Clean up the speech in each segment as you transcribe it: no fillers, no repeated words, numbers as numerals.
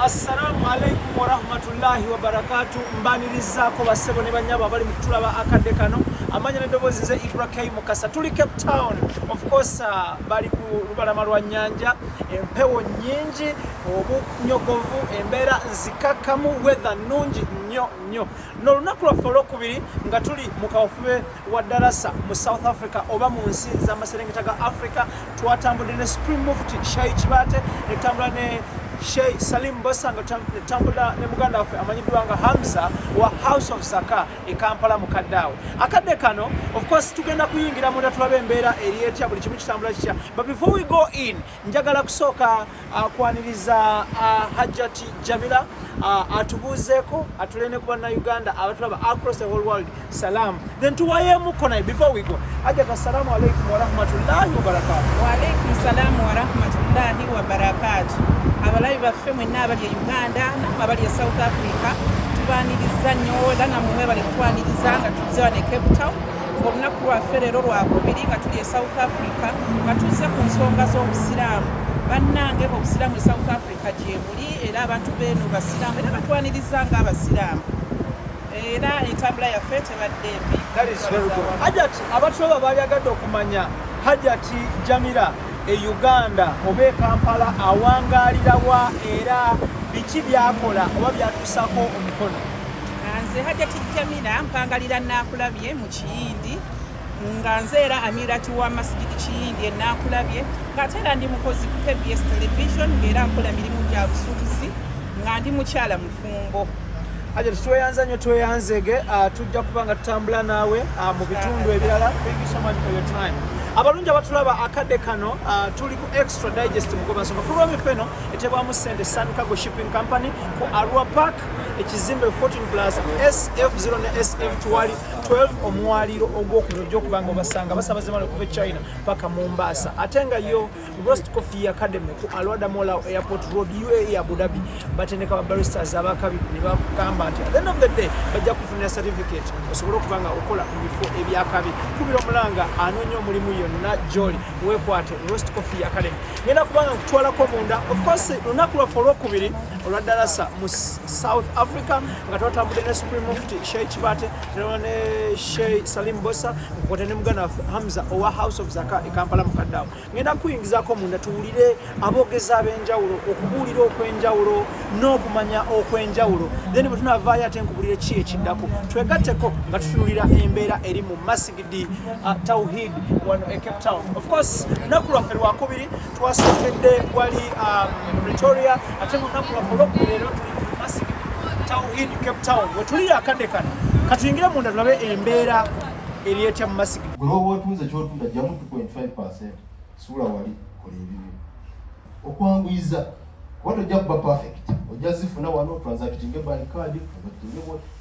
Assalamu alaikum wa rahmatullahi wa barakatuh. Mbanirizaako basebo ne banyaba bali mutulaba akadde kano amanya n'eddoboozi ze Ibrahim Mukasa tuli Cape Town. Of course bali ku lubalama lwa nnyanja, empewo nnyingi, obunyogovu, embeera nzikakkamu, weather nnungi nnyo. N'olunaku lwaffe olwokubiri nga tuli mu kawufube wa Darassa mu South Africa oba mu nsi z'amaserengeta ga Africa. Twatambudde ne Supreme Mufti Sheikh Kibate, ne tambula ne Sheikh Salim Bossa, nga tambula ne muganda waffe amanyiddwa nga Hamza wa House of Zaka e Kampala mu Kaddaawo. Akadde kano of course tugenda kuyingira munda tulabe embeera eri etya, buli kimu kitambula kitya. But before we go in, njagala kusooka kwaniriza Hajjati Jamila atubuuzeeko atulene ku bannayuganda abatulaba across the whole world. Salam. Then tuwayeemuko naye before we go. Hajjati, assalamu alaikum wa rahmatullahi wa barakatuh. Wa alaikum salam wa rahmatullahi wa barakatuh. Abalabi baffe mwenna abali Uganda n'abali South Africa tubaaniriza nnyo era namwe bali kutwaniriza nga tuzze wano e Cape Town ng'olunaku lwaffe leero lwakubiri nga tuli e South Africa nga tuzze ku nsonga z'obusiraamu. Bannange obusiraamu e South Africa gye buli era abantu beeno basiraamu era batwaniriza ng'abasiraamu era entambula yaffe tebadde mbi. That is very good. Hajjati, abatulaba baalyagadde okumanya Hajjati Jamila e Uganda oba e Kampala awangaalira wa era biki byakola oba byatuusako omukono? Nze Hajjati Jamila mpangalira Naakulabye mu Kiyindi nga nze era amirati wa Masjidi Kiyindi e Naakulabye ng'ate era ndi mukozi ku KBS Television ng'era nkola mirimu gya busuubuzi nga ndi mukyala mufumbo. Hajjati, tweyanza nnyo tweyanzege, tujja kuba nga tutambula naawe mu bitundu ebirala. Thank you so much for your time. Abalungi abatulaba akadde kano tuli ku Extra Digest mugobansonga programu feno etebwamu ssente Sun Cargo Shipping Company ku Arua Park ekizimbe 14 Plaza SF0 ne SF12 omwaliro ogw'okunojja okuba nga obasanga basabaze mala okuva China paka Mombasa. Ate nga yo Roast Coffee Academy ku Alwada Mall Airport Road UAE Abu Dhabi batendeka ba baristas abakabi ne bagamba nti at the end of the day bajja kufunira certificate osobola okuba nga okola mu bifo ebyakabi. Kubira omulanga anoonya omulimu yonna gy'oli weekwate Roast Coffee Academy. Ngenda kubanga nkutwalako munda. Of course lunaku lwaffe olwokubiri olwa Darassa mu South Africa nga twatambudde ne Supreme Mufti Sheikh Kibate ne Sheikh Salim Bossa nkote ne muganda Hamza owa House of Zaka e Kampala mu Kaddaawo. Ngenda kuyingizaako munda tuwulire aboogezi ab'enjawulo, okubuulira okw'enjawulo n'okumanya okw'enjawulo. Then bwe tunavaayo ate nkubulire ki ekiddako. Twegatteko nga tutunuulira embeera eri mu Masjidi Tawhid wano e Cape Town. Of course lunaku lwaffe lwakubiri twasookedde wali Pretoria ate mu lunaku lwaffe olwokubiri leero tuli mu Masjidi Tawhid Cape Town wetuli akadde kano katuyingire munda tulabe embeera eri etya mu Masjidi. Gwe oba otunze ky'otunda gyamu 2.5% suula wali kola ebibi okwanguyiza kuba tojja kuba perfect. Ojja zifuna wano transacting bank card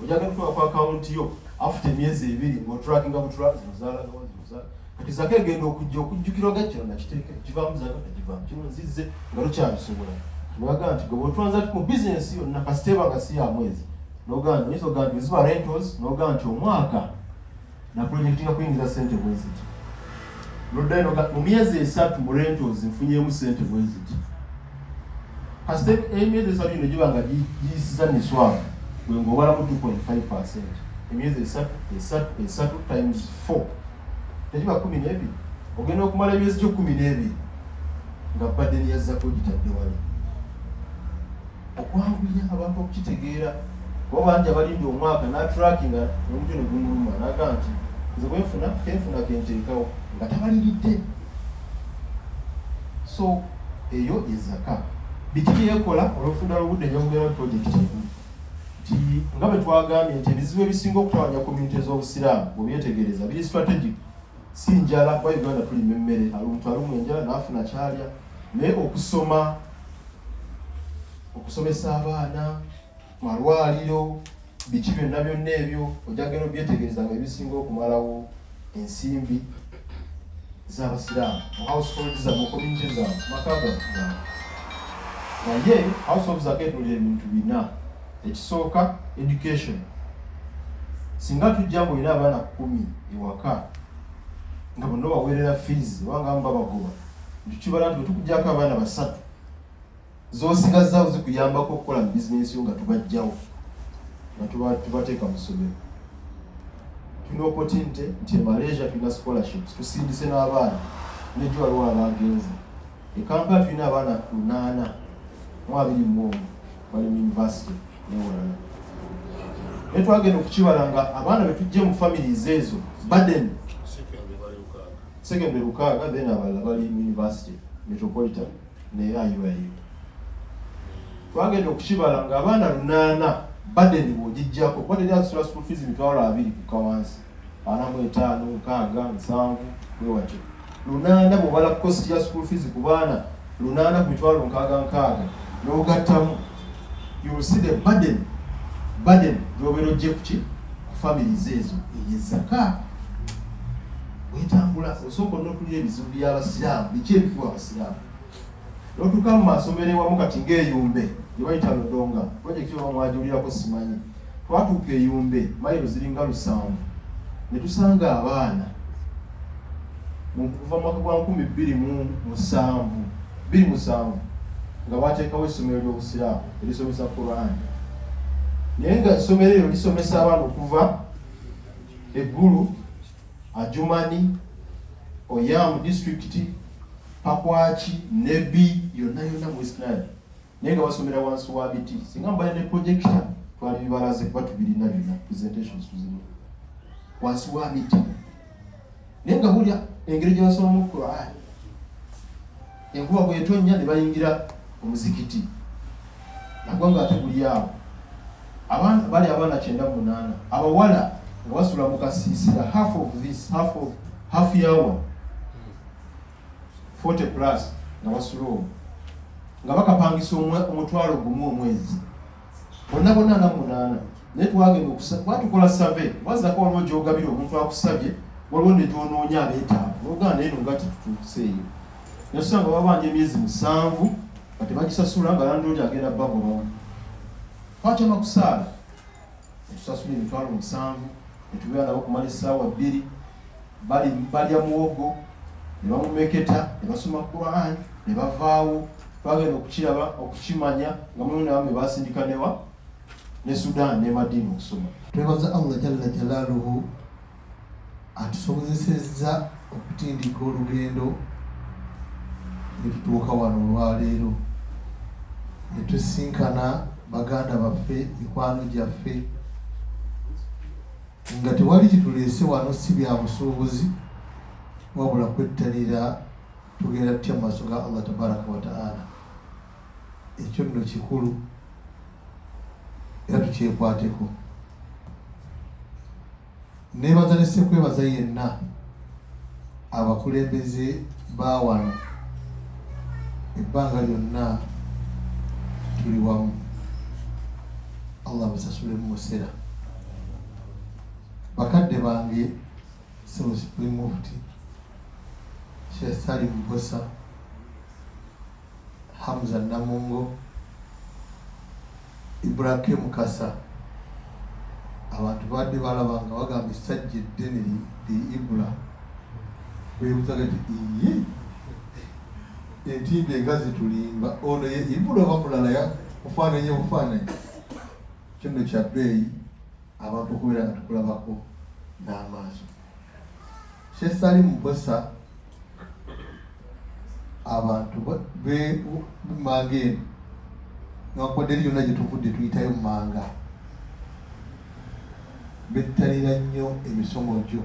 ojjagala kutuuka ku akawunti yo after emyezi ebiri ng'otrackinga butula zinozaalaga wazinozaala kati zaka egenda okujjukirwa gakino nakiteeka kivaamu zaka takivaamu kino nzizze nga tokyabisobola. Nogaga nti gwe transact mu business yonna kasiteba nga si ya mwezi nogaga nti ogaga nti ziba rentals nogaga nti omwaka na project nga kuyingiza ssente bweziti noddayo nogaga mu myezi 3 mu rentals nfunyemu ssente bweziti kasiteba emyezi 3 ino giba nga giyisizanniswamu gwe ng'obalamu 2.5%. Emyezi 3 times 4 tegiba 12. Ogenda okumala emyezi gyo 12 nga badeni yazzako gitadde wali. Okwanguya abantu okukitegeera kuba bangi abalindi omwaka n'atrackinga n'omutwe ne gumuluma n'aga nti nze kenfuna kenteekawo nga tabaliridde. So eyo ezaka biki byekola olw'ofunda lw'obudde nyamugera project nti nga bwe twagambye nti ebizibu ebisinga okutawanya community ez'obusiraamu bw'obyetegereza biri strategic. Si njala kwa Uganda tulima emmere omuntu alumu enjala n'afuna kyalya naye okusomesa abaana malwaliro biki byonna ebyo ojjagenda obyetegereza nga ebisinga okumalawo ensimbi z'abasiraamu mu household zaabwe community zaabwe makaga naye House of Zaka etulira ebintu bina. Ekisooka education. Singa tujja ng'olina abaana 10 ewaka nga bonna baweerera fees wanga babagoba tukibala nti tukujjako abaana 3 z'osigazzaawo zikuyambako okukola mu bizinesi yo nga tubajjawo nga tubateeka mu ssomero. Tulina opportunity nti Malaysia tulina scholarships tusindise n'abaana nejo waliwo abagenzi. Kampala tulina abaana 821 bali mu university n'ewalala. Naye twagenda okukibala nga abaana be tujje mu families ezo Baden secondary Lukaaga then abalala bali mu university Metropolitan ne IUIU. Twagenda okukibala nga abaana 8 Baden bw'ogijjako kuba teri asula school fees $200 ku kawansi 45 6 7 bwewatyo 8 bw'obala cost ya school fees ku baana 8 ku $6 n'ogattamu you will see the burden gy'obeera ojje ku families ezo ey'ezaka. Wetambula osooka n'okulya ebizibu by'abasiraamu biki ebikuwa abasiraamu n'otuuka mu masomero ewamu kati ng'eyumbe gye bayita Lodonga projekiti oba mwajulirako simanyi. Twatuuka eyumbe mayiro ziringa 7 ne tusanga abaana kuva mwaka gwa 2007 nga bateekawo essomero ly'obusiraamu erisomesa Quran. Naye nga essomero eryo lisomesa abaana okuva eggulu Ajumani, Oyam district, Pakwaki, Nebi, yonna mu West Nile. Naye nga basomera wansi wa biti. Singa mbale ne projector twali bibalaze kuba tubirina byonna presentations tuzino wansi wa biti. Naye nga bulya engeri gye basomamu Quran. Enkuba bw'etonnya ne bayingira omuzikiti. Nagwa nga ate buli awo. Bali abaana 98. Abawala nga basula mu kasiisira half hour 40 plus nga basula omwo nga bakapangisa omutwalo gumu omwezi bonna 8. Naye twagenda batukola survey wazako waliwo gy'ogabira omuntu akusabye waliwo ne gy'onoonya abeetaavu n'ogamba naye nga titutuuseeyo. Natusanga babanja emyezi 7 nga tebagisasula nga landooli agenda bagobamu. Twakyama kusaala ne tusasula emitwalo 7 netubeera nabo kumala essaawa 2 balya muwogo ne bamumeketa ne basoma Quran ne bavaawo. Twagenda okukiraba okukimanya nga mulimu nabamwe basindika ne Sudan ne Madina okusoma. Twebaza Allah Jalla Jalaaluhu atusobozesezza okutindika olugendo ne tutuuka wano olwaleero ne tusinkana baganda baffe mikwano gyaffe nga tewali kituleese wano si bya busuubuzi wabula kwettanira tugenda tutya maaso ga Allah tabaraka wa taala. Ekyo nno kikulu era tukyekwateko. Neebaza ne sekwebaza yenna abakulembeze ba wano ebbanga lyonna tuli wamu. Allah basasule mu musera. Bakadde bange Sebo Supreme Mufti Sheikh Salim Bosa, Hamza Namungo, Ibrahim Kasa, abantu badde balabanga bagamba essajja eddene li Ibula beebuzaga ti iye entimbe engazi tulimba ono ye Ibula bamulala ya bufaananyi kino kya bbeeyi abantu okubeera nga tukulabako n'amaaso. Sheikh Salim Bosa abantu b'emmanga eno newankubadde eri yonna gye tuvudde tuyitayo mu manga bettanira nnyo emisomo gyo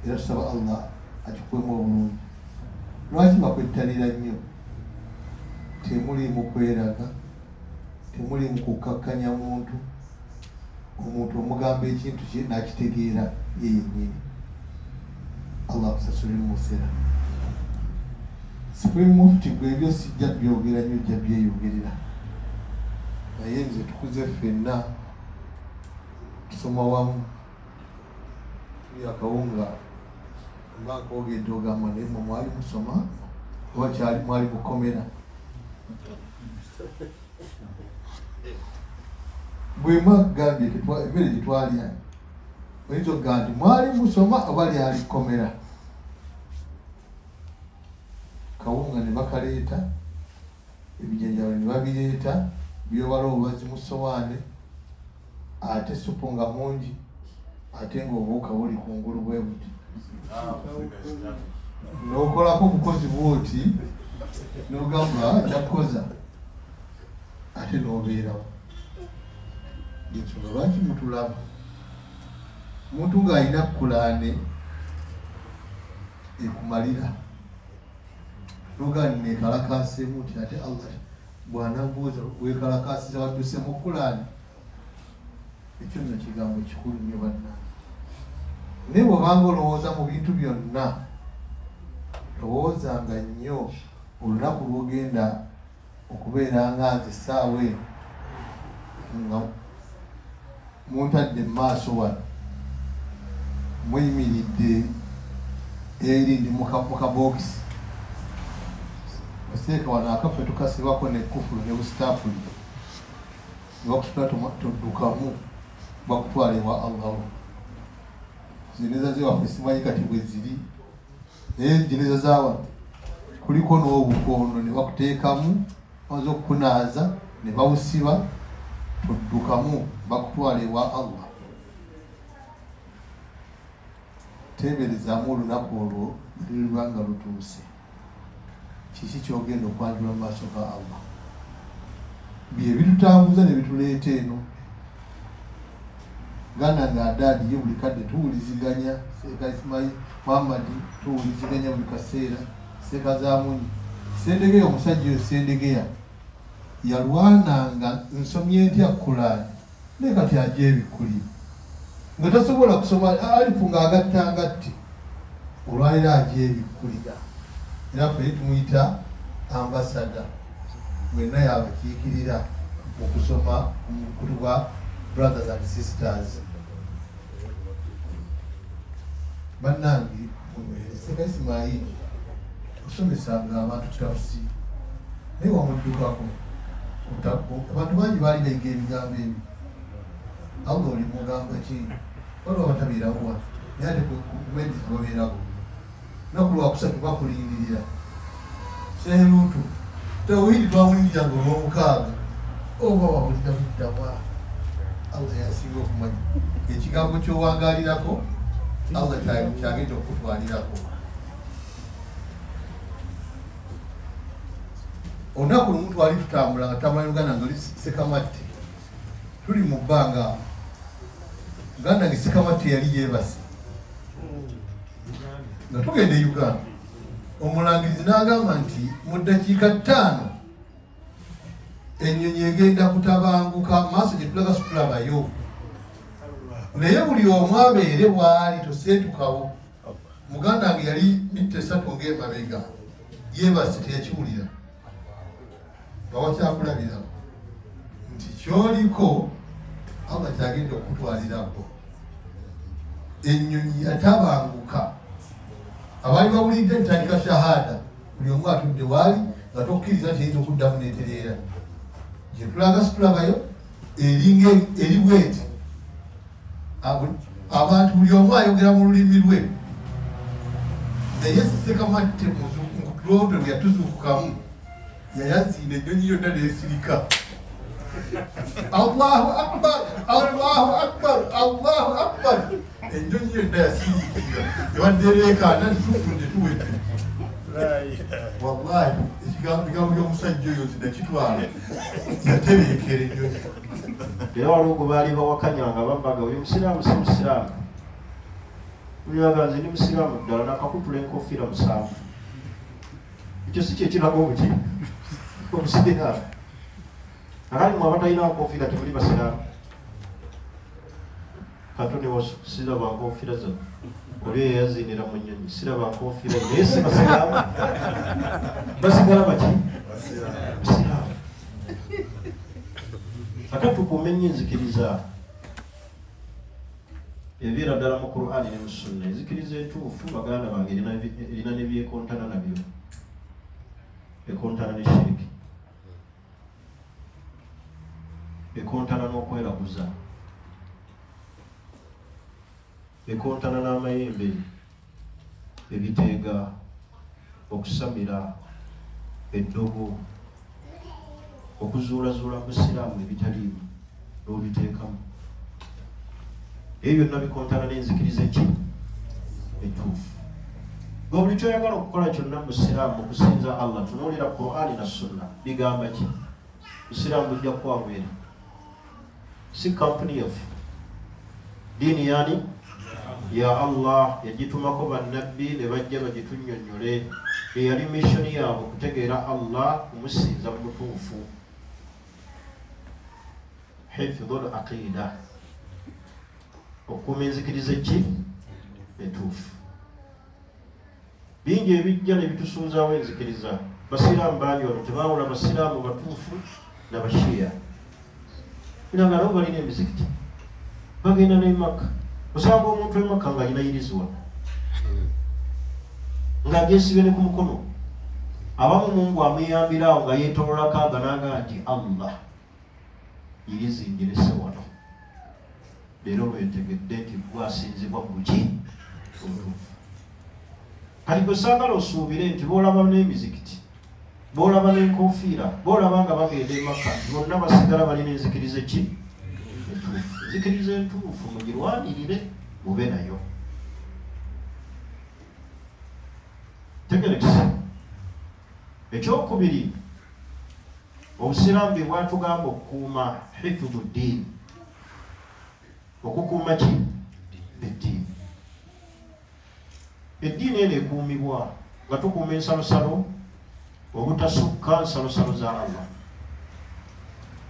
era tusaba Allah akikuwemu obulungi. Lwaki bakwettanira nnyo? Temulimu kweraga, temulimu kukakkanya muntu, omuntu omugamba ekintu kye n'akitegeera ye yennyini. Allah akusasule mu musera. Supreme Mufti gwe ebyo sijja byogera nnyo jja byeyogerera. Naye nze tukuze ffenna tusoma wamu tuli akawunga nga koogedde ogamba naye mwe mwali musoma oba kyali mwali mukomera. Bwe mwagambye emmere gye twalya oyinza okugamba nti mwali musoma oba lyali komera. Kawunga ne bakaleeta ebijanjalo ne babireeta byobala obubazi mu sowaane ate supu nga mungi ate ng'obuuka buli kungulu bwe buti n'okolako obukozi bwoti n'ogamba njakukoza ate n'obeerawo ensonga lwaki mutulaba omuntu ng'alina kulaane ekumalira nogani nekalakaseemu nti ate Allah bwanambuuza wekalakasiza wadduse mu kulaane ekyo nno kigambo kikulu nnyo bannange naye bw'obanga olowooza mu bintu byonna lowoozanga nnyo olunaku lwogenda okubeera nga nze essaawa eno nga muntadde mu maaso wano muyimiridde erindi mu kabokisi oseeka wano akaffe tukasibako nekufulu ne busitaapuli nebakusitula toddukamu bakutwala ewa Allahu jeneza zewaffe simanyi kati bwe ziri naye jeneza zawano kuliko n'obukondo ne bakuteekamu maze okukunaaza ne bawusiba toddukamu bakutwala ewa Allah teberezaamu olunaku olwo lulibanga lutuuse kiki kyogenda okwanjula mu maaso ga Allah bye bitutambuza ne bituleeta eno ganda nga adaadi ye buli kadde tuwuliziganya Seeka Ismail Muhammad tuwuliziganya buli kaseera Seeka Zamunyi Sendegeya omusajja oyo Sendegeya yalwananga nsomye ntya Kulaani naye kati ajja ebikuli nga tasobola kusoma alifu ng'agattangatte olwaliro ajja ebikulira era ffe tumuyita ambasada mwenna yabakiikirira mu kusoma omukulu gwa brothers and sisters bannange Seeka Ismail osomesanga abantu tafsiri naye wamuddukako abantu bangi baali beega ebigambo ebyo Allah oli mugamba ki waliwo abatabeerawo wano naye ate kumedizi babeerako naku lwakusatu bakulindirira seruutu tawhidi twamulindiranga olw'omukaaga oba wawulira buddawa Allah yasinga okumanya ekigambo ky'owangaalirako Allah kyagenda okutwalirako olunaku lumu twali tutambula nga tambula Uganda nga oli Sekamatte tuli mu bbanga Uganda nge Sekamatte yali yeebase nga tugenda e Uganda omulangirizi n'agamba nti mu ddakiika 5 ennyonyi egenda kutabanguka maaso gye tulaga situlabayo naye buli omu abeere bw'ali toseetukawo muganda nge yali mitte 3 ng'emabega yeebase teyakiwulira bawakyakulabirako nti kyoliko Allah kyagenda okutwalirako ennyonyi yatabanguka abaali bawulidde ntandika shahada buli omu atudde waali nga tokkiriza nti eyinza okuddamu neetereera gye tulaga situlabayo eri bweti abantu buli omu ayogera mu lulimi lwe naye Sekamatte mukutulobe bwe yatuzuukukamu yayaziina ennyonyi yonna neesirika Allahu akbar Allahu akbar Allahu akbar ennyonyi yonna yasirikira ewaddereekaana ntufunde tuwedde wallahi ekigambo by'omusajja oyo zinakitwala yatereekera ennyonyi era waliwo gwe baali bawakanya nga bambaga oyo musiraamu si musiraamu ulibaga nze ndi musiraamu ddala nakakutula enkofiira 7 ekyo si kyekiraga omuti omusiraamu akali mu abatalina nkofiira temuli basiraamu katoni siraba nkofiira zo oli yeyazinira mu nnyonyi siraba nkofiira naye si basiraamu basigala baki basiraamu ate tukuume nnyo enzikiriza ebibeera ddala mu Qur'ani ne mu Sunna enzikiriza entuufu baganda bange erina ne byekontana nabyo ekontana ne shiriki ekontana n'okweraguza ekontana n'amayembe ebiteega okusamira eddogo okuzuulazuula mu busiraamu ebitaliimu n'obiteekamu ebyo byonna bikontana n'enzikiriza ki entuufu nga buli kyoyagala okukola kyonna mu busiraamu okusinza Allah tunuulira Qur'ani na Sunna bigamba ki busiraamu bujja kuwangwera si kampuni yaffe diini yani ya Allah yagitumako bannabbi ne bajja bagitunnyonnyole eyali missoni yaabwe okutegeera Allah kumusinza mu butuufu hifdhul aqida okuuma enzikiriza ki entuufu bingi ebijja ne bitusuuzaawo enzikiriza basiraamu bangi wano tebaawula basiraamu batuufu n'abashiya era nga nabo balina emizikiti bagenda ne Makka osanga omuntu e Makka nga ayinayirizibwa ng'agyesibye ne ku mukono abamu Mungu amuyambirawo nga yeetoololako aganaga nti Allah irizinjirese wano leero lwentegedde nti gwasinzibwa buki obutuufu kati gwe saagala osuubire nti boolaba n'emizikiti boolaba n'enkofiira boolaba nga bagenda e Makka bonna basigala balina enzikiriza ki entuufu enzikiriza entuufu mugirwanirire mube nayo tegerekisa ekyokubiri obusiraamu bwe bwatugamba okukuuma hifdhu ddiini okukuuma ki eddiini eddiini eno ekuumibwa nga tukuuma ensalosalo obutasukka nsalosalo za Allah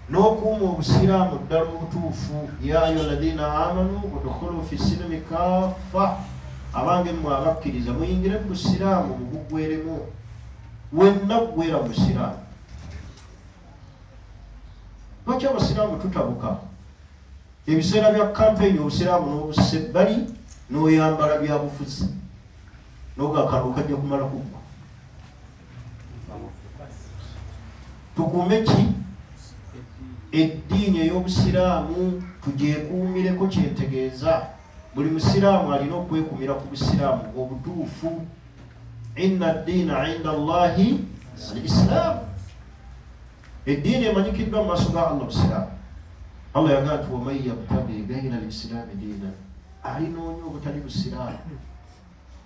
n'okuuma obusiraamu ddala obutuufu ya ayyuha alladhiina aamanu udkhulu fi silmi kaffa abange mmwe abakkiriza muyingire mu busiraamu mubugweremu wenna gugwera mu busiraamu lwaki abasiraamu tutabuka ebiseera bya kampeyini obusiraamu n'obussa ebbali n'oyambala byabufuzi n'ogakalu kajja kumala kuggwa tukuume ki eddiini ey'obusiraamu tugyekuumireko kyentegeeza buli musiraamu alina okwekumira ku busiraamu obutuufu inna ddiina inda Allahi al-Islam eddiini emanyikiddwa mu maaso ga Allah busiraamu Allah yagaa nti waman yabtaghi ghayra al-islaami diinan alinoonya obutali busiraamu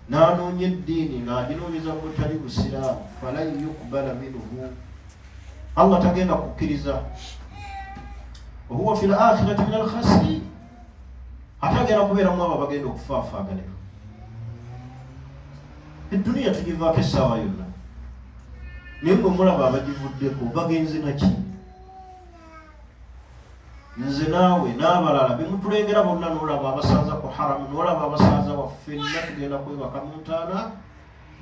n'anoonya eddiini ng'aginoonyeza mu butali busiraamu falan yuqbala minhu Allah tagenda kukkiriza wahuwa fi l-akhirati min al-khasirin atagenda kubeeramu abo abagenda okufaafaaganira edduniya tugivaako essaawa yonna naye mwe mulaba abagivuddeko bagenze naki nze naawe n'abalala bemutulengera bonna n'olaba abasanza ku haramu n'olaba abasanza waffenna tugenda kwebaka mu ntaana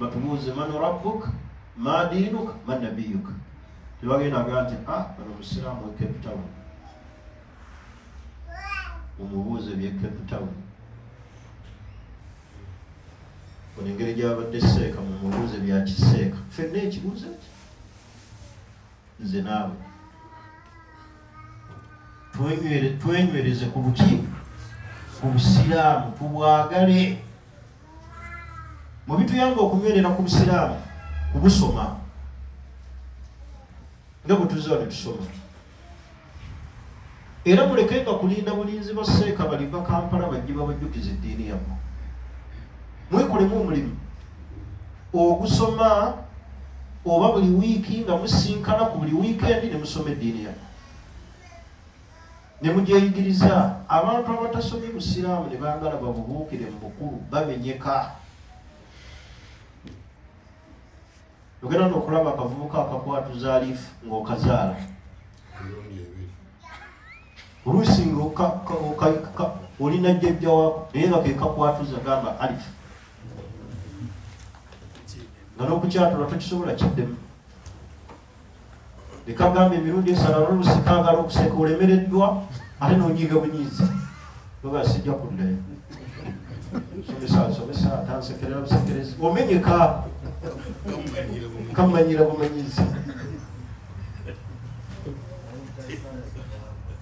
batubuuze man rabbuka ma diinuka man nabiyuka tebagenda aga nti bano musiraamu e Cape Town mumubuuze bye Cape Town ono engeri gyabadde seeka mumubuuze bya kiseeka ffenna ekibuuze ki nze naawe twenywereze ku buki ku busiraamu tubwagale mu bituyamba okunywerera ku busiraamu kubusoma nga bwe tuzza ne tusoma era mulekenga kulinda bulinzi ba seeka baliva Kampala bajje babajjukiza eddiini yammwe mwekolemu omulimu ogusoma oba buli wiiki nga musinkana ku buli wiikendi ne musoma eddiini yammwe ne mugyeyigiriza abantu abatasomye busiraamu ne baagala babubuukire mu bukulu bamenyeka ogenda n'okulaba akavubuka akakwatuza alifu ng'okazaala oluusi nga olina jjajja wako naye nga kekakwatuza gamba alifu nga n'okukyatula tokisobola kiddemu lekagamba emirundi esala n'oluusi kaagala okuseka olemereddwa ate n'onyiiga bunyiizi oba sijja kuddayo somesa tansekerera busekerezi omenyeka kamanyira bumanyizi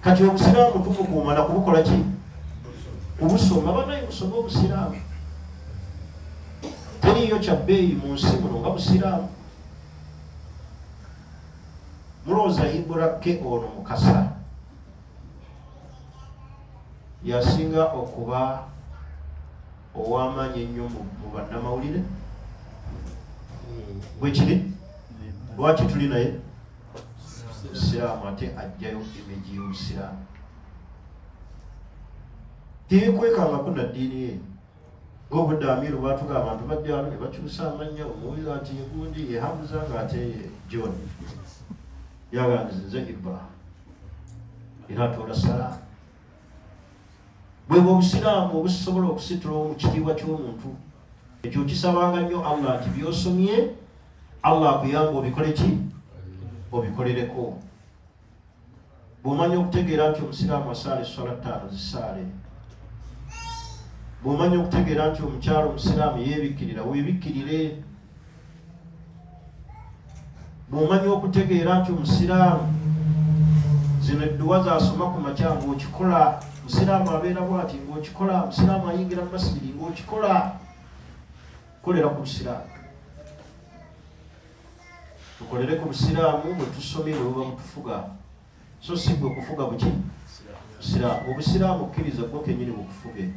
kati obusiraamu tubukuuma na kubukola ki kubusoma banaye busoma obusiraamu teriyo kyabbeeyi mu nsi muno nga busiraamu mulowooza Iburakke ono Mukasa yasinga okuba ow'amaanyi ennyo mu bannamawulire bwe kiri lwaki tuli naye Obusiraamu ate ajjayo image y'Obusiraamu teyekwekangako na ddiini ye ng'obudde amiru baatuga abantu bajja wano ne bakyusa amannya omuwuliza nti gundi ye Hamza ng'ate ye John yagamba nze Ibba era atoola salaamu bwe Obusiraamu obusobola okusitula mu kitiibwa ky'omuntu ekyo kisabanga nnyo Allah nti by'osomye Allah akuyamba obikole ki obikolereko bw'omanya okutegeera nti Omusiraamu asaala esswala 5 zisaale bw'omanya okutegeera nti omukyalo Omusiraamu yeebikkirira weebikkirire bw'omanya okutegeera nti Omusiraamu zino edduwa zasoma ku makya ng'okikola Musiraamu abeera bw'ati ng'okikola Musiraamu ayingira mu masjidi ng'okikola kolera ku Busiraamu tukolere ku Busiraamu bwe tusomere oba butufuga so si bwe kufuga buki Busiraamu Obusiraamu kkiriza gwo kennyini bukufuge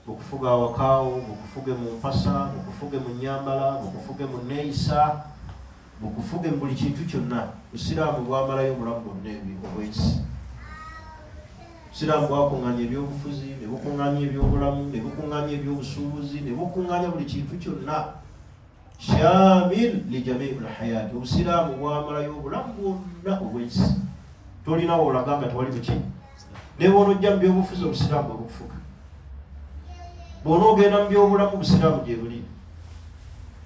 bukufuga awakaawo bukufuge mu mpasa bukufuge mu nnyambala bukufuge mu neeyisa bukufuge mu buli kintu kyonna Busiraamu bwamalayo obulamu bwonna obwensi Obusiraamu bwakuŋŋaanya ebyobufuzi ne bukuŋŋaanya ebyobulamu ne bukuŋŋaanya ebyobusuubuzi ne bukuŋŋaanya buli kintu kyonna shamil li jamiil hayaati Obusiraamu bwamalayo obulamu bwonna obwensi tolinawo olaga nga tewali buki ne bw'onojja mu byobufuzi Obusiraamu bwebukufuga bw'onoogenda mu byobulamu Obusiraamu gye buli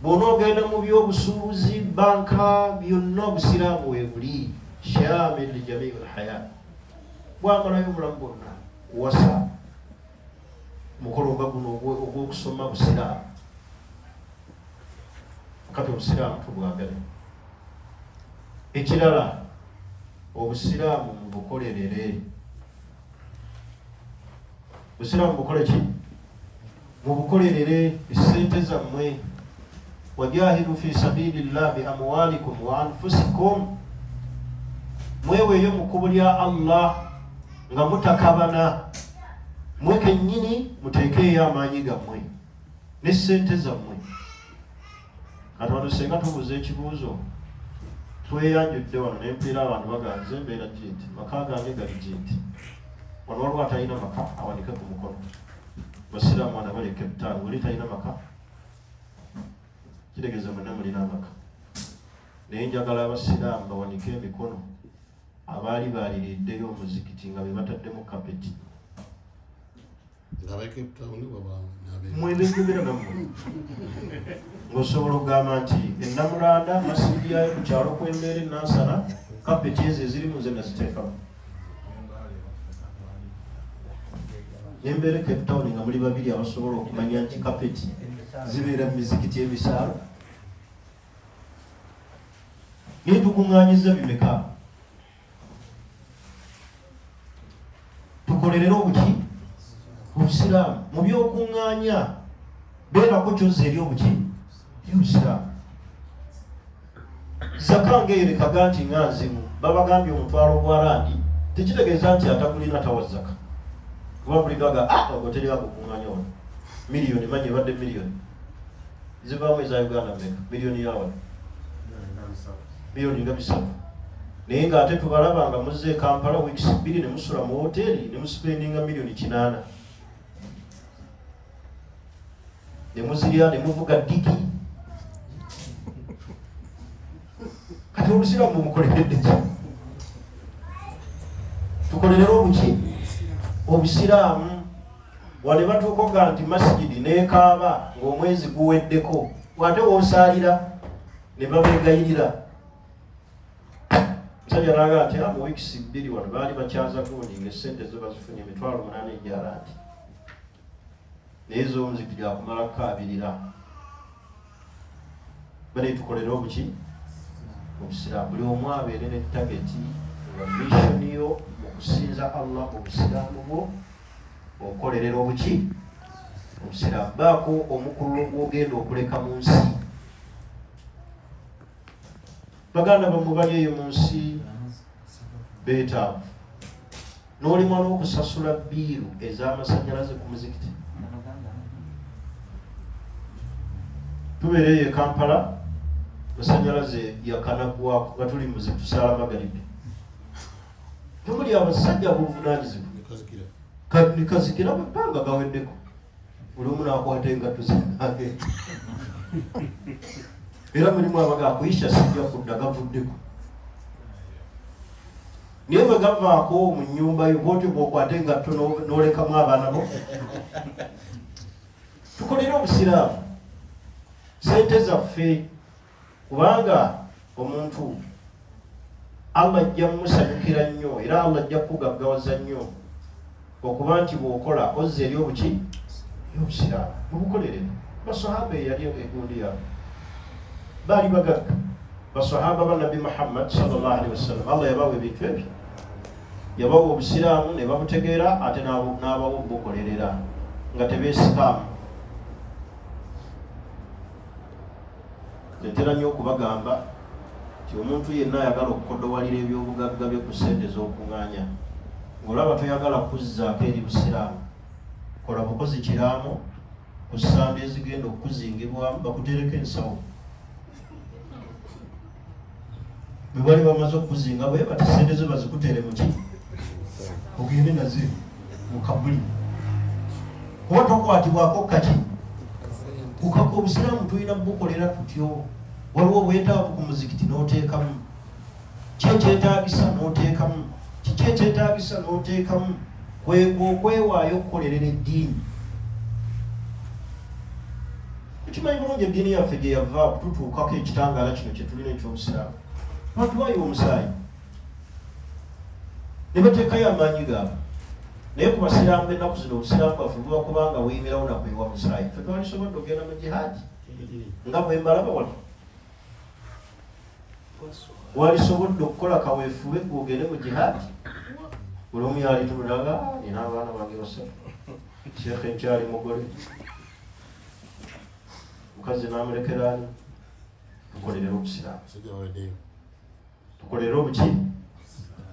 bw'onoogenda mu byobusuubuzi banka byonna Obusiraamu we buli shamil li jamiil hayaati bwamalayo obulamu bwonna kuwasa mukolo nga guno ogw'okusoma Busiraamu kati Obusiraamu tubwagale ekirala Obusiraamu mubukolerere Obusiraamu bukole ki mubukolerere essente zammwe wajahidu fi sabilillah bi amwalikum wa anfusikum mweweeyo mu kkubo lya Allah nga mutakabana mwe kennyini muteekeeyo amaanyi gammwe ne ssente zammwe kati wano senga tubuuza ekibuuzo tweyanjudde wano ne mpeera abantu baganze mbeera jinti maka gange gali jinti wano waliwo atalina maka awanike ku mukono Basiraamu wana bali Cape Town wali talina maka kitegeeza mwenna mulina amaka naye njagala Abasiraamu bawanike emikono abaali baaliriddeyo omuzikiti nga be bataddemu kapeti mwenenjogera nammwe ng'osobola okugamba nti ennamulanda masigi yayo ku kyalo kw'embeera enansana kapeti ezo ezirimu nze naziteekamu nembeera Cape Town nga muli babiri abasobola okumanya nti kapeti zibeera mu mizikiti emisaalo naye tukuŋŋaanyiza bimeka tukolerera obuki Obusiraamu mu byokuŋŋaanya beerako kyoza eri obuki Obusiraamu zaka ng'erekaga nti nga nzibu babagambye omutwalo gwa landi tekitegeeza nti atakulina tawa zaka kuba buli gaga ogo teri akukuŋŋaanya wano miliyoni manya ebadde miliyoni zivaamu eza Uganda meka miliyoni yawano miliyoni nga 3 naye ng'ate tubalaba nga muzze Kampala weeks 2 ne musula mu hoteeri ne musipendinga miliyoni 8 ne muzirya ne muvuga diki kati Obusiraamu bumukoleredde ki tukolerera obuki Obusiraamu wale batuukoga nti masjidi neekaaba ng'omwezi guweddeko wate woosaalira ne babegayirira musajja n'agamba nti mu wiikisi 2 wano baali bakyaza gundi ng'essente zo bazifunye $8,000 ejjalandi naye z'omuziki gyakumala kukaabirira bane tukolera obuki Obusiraamu buli omu abeere ne tageti nga missoni yo mu kusinza Allah Obusiraamu bwo okolerera obuki Obusiraamu baako omukulu gw'ogenda okuleka mu nsi baganda bamwe bali eyo mu nsi beetaavu n'olimwa n'okusasula bbiiru ez'amasannyalaze ku muzikiti. Tubeereyo e Kampala masannyalaze yakanaggwako nga tuli muzikiti tusaala magalibi. Temuli abasajja buvunaanyizibwa nikazikira mu bbanga gaweddeko buli omu n'akwata engatto zinage era mulimu abaga akuyisha sijja kudda gavuddeko naye bwe gavaako mu nnyumba yo bwotyo bw'okwata engatto n'olekamu abaana bo. Tukolere obusiraamu sente zaffe kubanga omuntu Allah ajja musanyukira nnyo era Allah ajja kugaggawaza nnyo okuba nti bw'okola ozza eri obuki obusiraamu mubukolere. Basahaba eyali egundi yaabwe baali bagagga basahaba ba Nabi Muhammad sallallahu alaihi wasallam. Allah yabawa ebintu ebyo, yabawa obusiraamu ne babutegeera ate n'abawa obukolerera nga tebeesikaamu. Ntera nnyo okubagamba nti omuntu yenna ayagala okukodowalira ebyobugagga bye ku ssente z'okuŋŋaanya ng'olaba toyagala kuzzaako eri busiraamu, kola bukozi kiraamu ku ssande ezigenda okuzingibwamu bakutereko ensawo. Bwe bali bamaze okukuzinga bwe bati ssente zo bazikutere muki ogende naze mu kabuli kuba tokwatibwako kaki ukaka. Obusiraamu tulina bukolera tutyo. Waliwo obwetaavu ku muzikiti n'oteekamu, kyekyetaagisa n'oteekamu, kikyekyetaagisa n'oteekamu. Okwewaayo okukolerera eddiini. Tukimanyi bulungi eddiini yaffe gye yava okututuukako ekitangaala kino kye tulina eky'obusiraamu. Batuwayo omusaayi ne bateekayo amaanyi gaabwe, naye ku basiraamu b'ennaku zino obusiraamu bwaffe buba kubanga weeyimirawo nakwewa musaayi. Ffe twalisobodde okugenda mu jihaadi nga bwe mbalaba wano. Walisobodde okukola kaweefube gw'ogende mu jihaadi. Buli omu yalitunulaga nina abaana bange basatu, sheekhe nkyali mugole, mukazi n'amulekera ani. Tukolerera obusiraamu, tukolerera obuki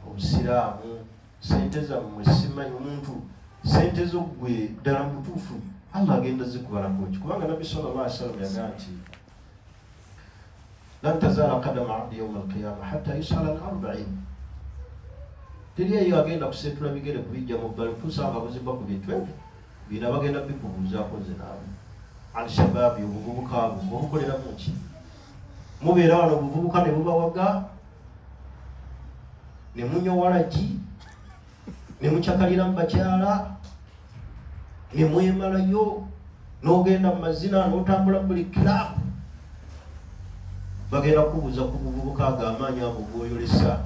obusiraamu. Sente zammwe simanyi omuntu sente zo gwe ddala mu butuufu Allah agenda zikubalako ki, kubanga Nabbi sallallahu alaihi wasallam yagamba nti lan tazaala qadama abdi yawma alqiyama hatta yusala an 40. Teri agenda kusetula bigere kubijja mu bbali tusanga buzibwa ku bintu ebyo bina bagenda bikubuuzaako nze naawe. Al-shababi obuvubuka obukolera mu ki, mubeera wano obuvubuka ne bubawaga ne munyowala ki ne mukyakalira mu bakyala ne mwemalayo n'ogenda mu mazina n'otambula buli kiraabu. Bagenda kubuuza ku buvubuka ag'amaanyi ago g'oyolesa.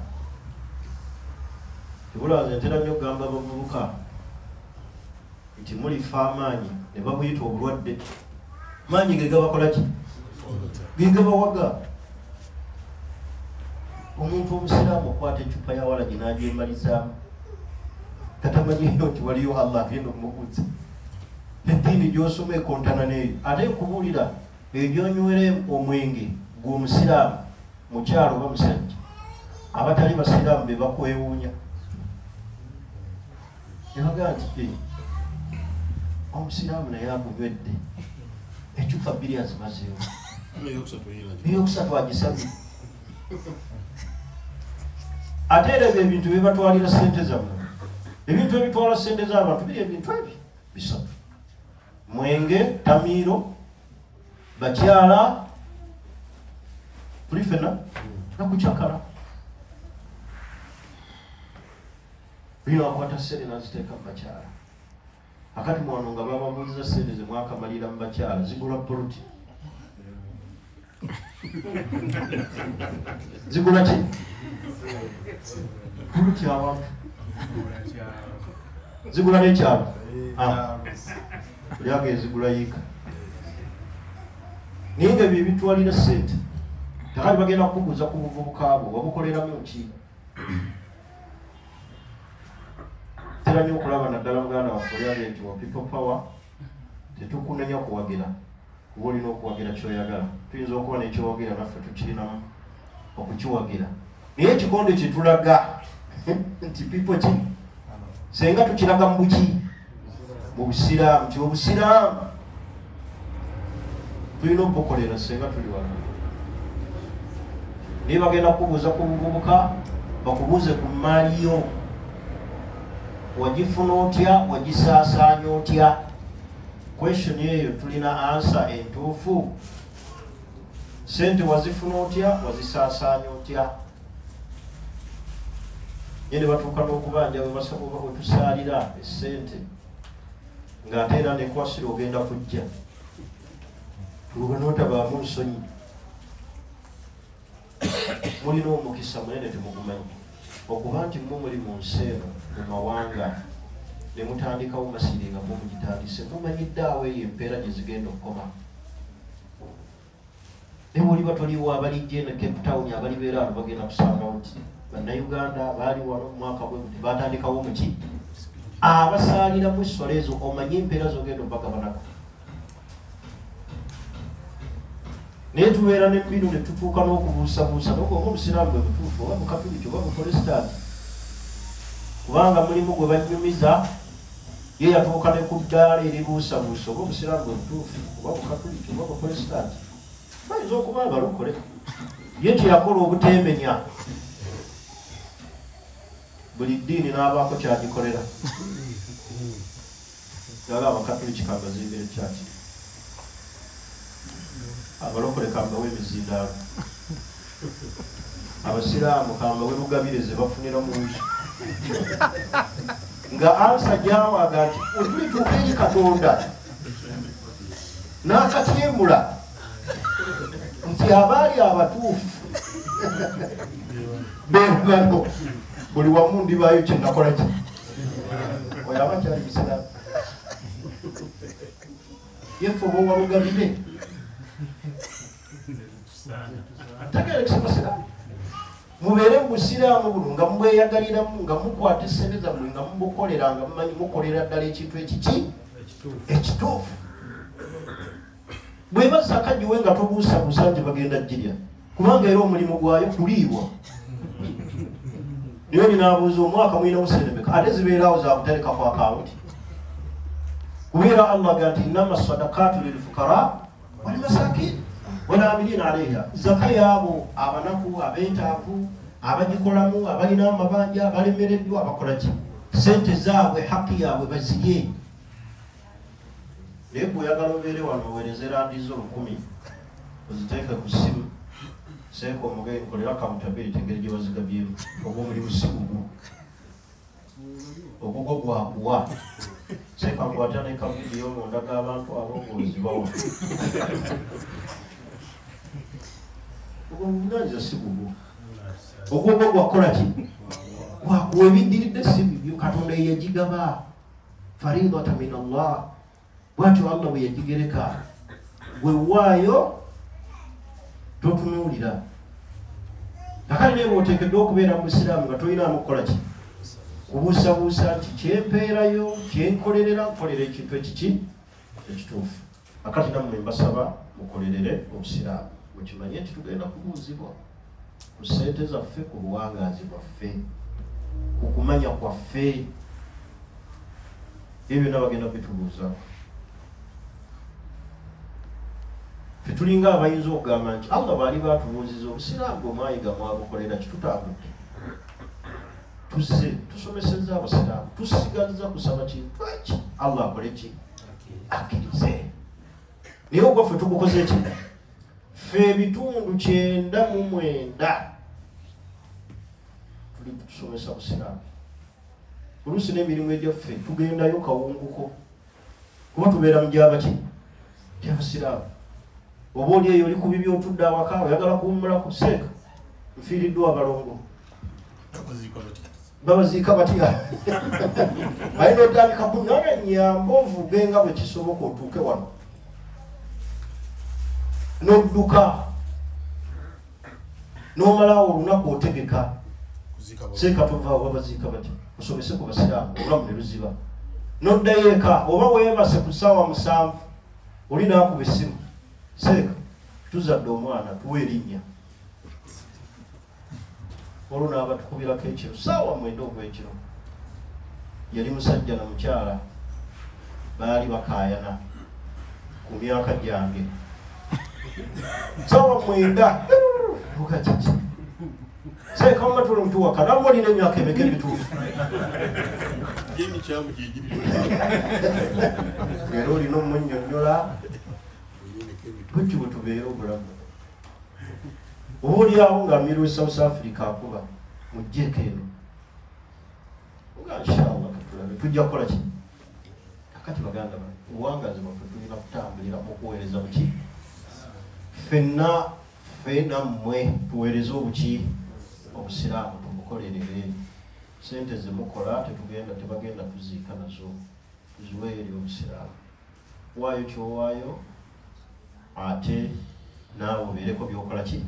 Tebulaaze ntera nnyo okugamba abavubuka nti mulifa amaanyi ne babuyita obulwadde. Maanyi ge gabakola ki? Ge gabawaga. Omuntu omusiraamu okwata ecupa ya walagi n'agyembalizaamu tatamanyi nti waliyo Allah agenda okumubuuza. Eddiini gy'osoma ekontana n'eyo. Ate nkubuulira ebyonywera omwenge gw'omusiraamu mukyalo oba musajja, abatali basiraamu be bakwewuunya. Ne bagamba nti omusiraamu naye agunywedde ecupa 2 azimazeewo, eyokusatu agisabye. Ate era ebyo ebintu bye batwalira ssente zammwe, ebintu ebitwala ssente z'abantu biri ebintu ebyo bisatu: mwenge, tamiiro, bakyala, tuli ffenna nakukyakala. Bino akwata ssente n'aziteeka mu bakyala. Akati mwano nga bababuuliza ssente ze mwakamalira mu bakyala zigula puluti. Zigula ki? Puluti awantu zigula n'ekyalo. Buli agezigula yiika. Naye nga bye bitwalira ssente. Tekali bagenda kukubuuza ku buvubuka bwo wabukoleramu ki? Tera nnyo okulaba naddala muganda waffe olyabe nti wa people power tetukunenya kuwagira kuba olina okuwagira kyoyagala. Tuyinza okuba n'ekyowagira naffe tukirinamu okukiwagira naye ekikondo kyetulaga nti people ki senga tukiraga mu buki mu busiraamu nti obusiraamu tulina obukolera senga tuli wano naye bagenda kubuuza ku buvubuka bakubuuze ku maali yo wagifuna otya wagisaasaanya otya question eyo tulina answer entuufu sente wazifuna otya wazisaasaanya otya yene batuuka n'okubanja bwebasaboba bwetusaalira esente ng'ate era nekwasira ogenda kujja tuba n'otabaamu nsonyi mulina omukisa munene temugumanyi okuba nti mmwe muli mu nsi eno mu mawanga ne mutandikawo masiri nga mmwe mugitandise mumanyiddeawo eyo empeera gye zigenda okukoma ne bwoliba toliwo abalijja eno Cape Town abalibeera ano bagenda kusangawo nti bannayuganda baali wano mu mwaka bwe buti batandikawo muki abasaaliramu essolo ezo omanyi empeera zogenda obagabanako naye tubeera n'embinu ne tutuuka n'okubuusabuusa nokuba omusiraamu bwe butuufu oba mukatuliki oba muprotestant kubanga mulimu gwe banyumiza ye yatuuka ne ku ddaala eribuusabuusa oba omusiraamu bwe butuufu oba mukatuliki oba muprotestant bayinza okuba abalokole ye kyeyakola obutemenya buli ddiini n'abaako kyagikolera naga abakatuliki kambazimbire kyaki abalokole kambawe emizindaalo abasiraamu kambawe lugabireze bafunira mu nsi nga ansa gyawaga nti otulituuka eri Katonda n'akatyemula nti abaali abatuufu bengano buli wamu ndibaayo kyenakola ki oyo aba kyali musiraamu yefe oba owalugabire tagala kisabasiraamu mubeere mu busiraamu buno nga mubweyagaliramu nga mukwata essente zammwe nga mubukolera nga mumanyi mukolera ddala ekintu ekiki ekituufu bweba sakagiwe nga tobuusabuusa nti bagenda girya kubanga era omulimu gwayo kuliibwa niyo ninaabuuza omwaka mwinawo senemeka ate zibeerawo zakutereka ku akawunti kubeera Allah ga nti innama sadakatu lilfukara walimasakini walaamilina alayha zaka yaabo abanaku abeetaavu abagikolamu abalina amabanja abalemereddwa abakola ki sente zaabwe haki yaabwe bazirye naye bweyagala obeere wano oweereze randizo 10 oziteeke ku ssimu seeka omugeni kolera accountability engeri gye bazigabyemu oba omuli busigugu ogugo gwakuwa seeka kwata nekavidiyo mondaga abantu abongozibawo obuvunaanyizibwa si bubwo ogwogwo gwakola ki wakuwa ebiddiridde si bibyo Katonda yeyagigaba faridata min Allah bwatyo Allah bwe yagigereka gwe waayo totunuulira nakale naye bw'oteekeddwa okubeera mu busiraamu nga tolinamu kukola ki kubuusabuusa nti kyempeerayo kyenkolerera nkolera ekintu ekiki ekituufu akati nammwe mbasaba mukolerere obusiraamu mukimanye nti tugenda kubuuzibwa ku ssente zaffe ku buwangaazi bwaffe ku kumanya kwaffe ebyo byonna bagenda bitubuuza ffe tulinga abayinza okugamba nti Allah baali batubuuziza obusiraamu bwe mwayiga mwabukolera kitutambudde tuzze tusomesezza abasiraamu tusigaliza kusaba kintu eki Allah akole ki akkirize naye ogwaffe tugukoze eki ffe ebitundu 99 tuli tusomesa busiraamu oluusi n'emirimu egyaffe tugendayo kawunguko kuba tubeera mu gyabaki gyabasiraamu oba oli eyo oli ku bibi otudde awaka oyagala kuwummula ku seeka nfiiriddwa abalongo babaziika batya balina otandika kunaga nyamba ovuge nga bwe kisoboka otuuke wano n'odduka n'omalawo olunaku otegeka seeka tovaawo babaziika batya osomese ku basiraamu obulamu ne luziba n'oddayo eka oba weebase ku ssaawa 7 oli naakuba essimu seeka tuzadde omwana tuwa erinnya olwo n'abatukubirako ekiro saawa 9 ogw'ekiro. Yali musajja na mukyala baali bakaayana ku myaka gyange saawa 9 lukakiki sekamba tuli mutuwaka namwe olina emyaka emeka emituufu era olina omunnyonnyola butyo bwe tubeera obulamu. Oba oliawo nga amiru South Africa akuba mujjeeko eno nga inshallah katulabe tujja kukola ki kakati baganda obuwangazi bwaffe tulina kutambulira mu kuweereza buki ffenna mmwe tuweereze obuki obusiraamu tumukolerere. Sente zemukola tebagenda tuziika nazo tuziweere eri obusiraamu. Waayo kyowaayo ate naawe obeereko byokola ki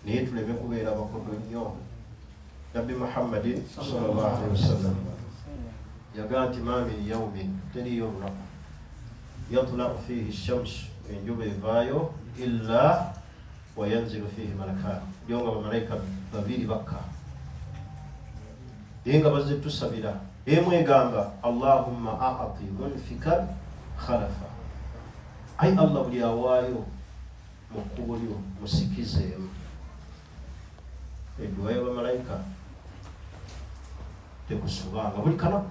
naye tuleme kubeera bakodo nnyo. Nabbi Muhammadin sallallahu alaihi wasallam yagaa nti ma min yawmin teriyo olunaku yatlaqu fihi shamsu enjuba evaayo illa wayanzilu fihi malakan yonga bamalayika babiri bakka ye nga bazze tusabira. Emu egamba Allahumma a'ti munfikan khalafa, ai Allah buli awaayo mu kkubo lyo musikizeemu. Edduwa y'abamalayika tekusubanga buli kanaku.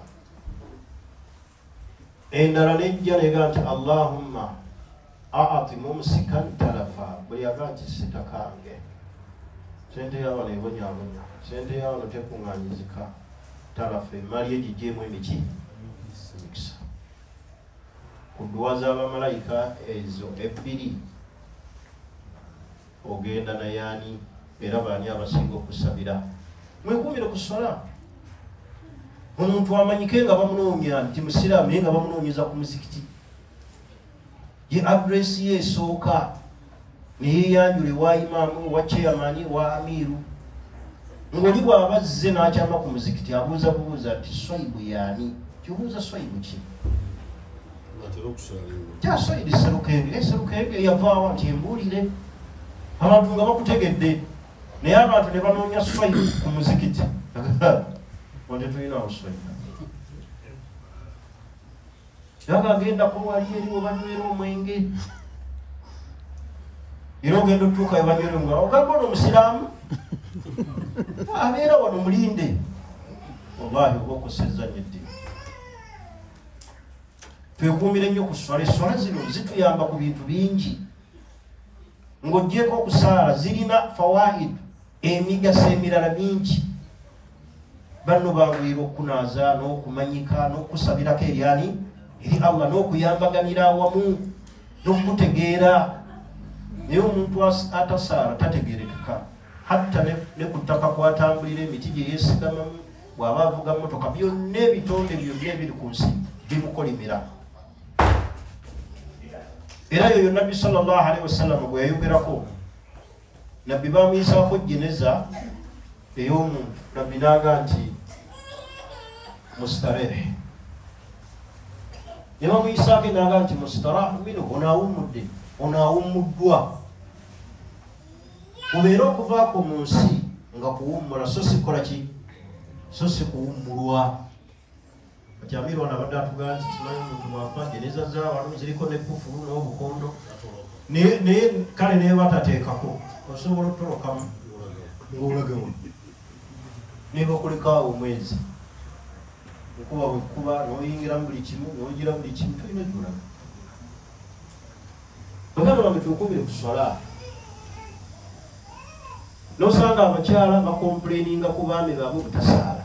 Endala nejja negamba nti Allahumma a'ti mumsikan talafa, buli agaa nti sitakange sente y'abano ebonyaabonya, sente y'abano tekuŋŋaanyizika talafa emali egigyemu emiki emikisa. Ku dduwa z'abamalayika ezo ebbiri ogenda nayaani era baani abasinga okusabira. Mwekuumire ku swala. Omuntu amanyike nga bamunoonya nti musiraamu naye nga bamunoonyeza ku muzikiti, ye adresi ye esooka neyeyanjula ewa imaamu wa chairman wa amiru, ng'oli bw'aba azze n'akyama ku muzikiti abuuza buuza nti swaibu yaani? Kyobuuza swaibu ki? Kyaswayiri Serukenge. Serukenge yavaawa nti embuulire abantu nga bakutegedde naye abantu ne banoonya swaibu ku muzikiti. Wante tulinawo swaibu. Yaga agendako wali eri we banywera omwenge era ogenda otuuka we banywera nga ogamba ono omusiraamu abeera wano mulinde. Wallahi oba okosezza nnyo eddiini. Twekuumire nnyo ku swala. Eswala zino zituyamba ku bintu bingi. Ng'oggyeko okusaala zirina fawaid, emigaso emirala mingi. Banno bangwira okunaaza n'okumanyika n'okusabirako eryani eri Allah n'okuyambaganira awamu n'okutegeera. Naye omuntu atasaala tategeerekeka. Hatta ne ku ttaka kwatambulira emiti gye yeesigamamu, bw'aba avuga mmotoka, byonna ebitonde byonna ebiri ku nsi bimukolimira. Era yoyo Nabbi sallallahu alaihi wasallam bwe yayogerako, Nabbi baamuyisaako jeneza ey'omuntu. Nabbi n'aga nti mustarehe. Ne bamuyisaako n'aga nti mustarahu minhu, onaawummudde, onaawummuddwa. Obeera okuvaako mu nsi nga kuwummula so si kukola ki? So si kuwummulwa. Akyamiirwa nabadde atugamba nti kimanyi omuntu bw'afa jeneza z'abantu ziriko n'ekkufulu n'obukondo, naye kale naye batateekako osobola otolokamu ng'olagewo ne bakulekaawo omwezi nkuba bwekkuba n'oyingiramu buli kimu n'ogira buli kimu tolina gyolaga. Baganda bange tukumire ku swala. N'osanga abakyala bakomplaininga ku baami baabwe butasaala.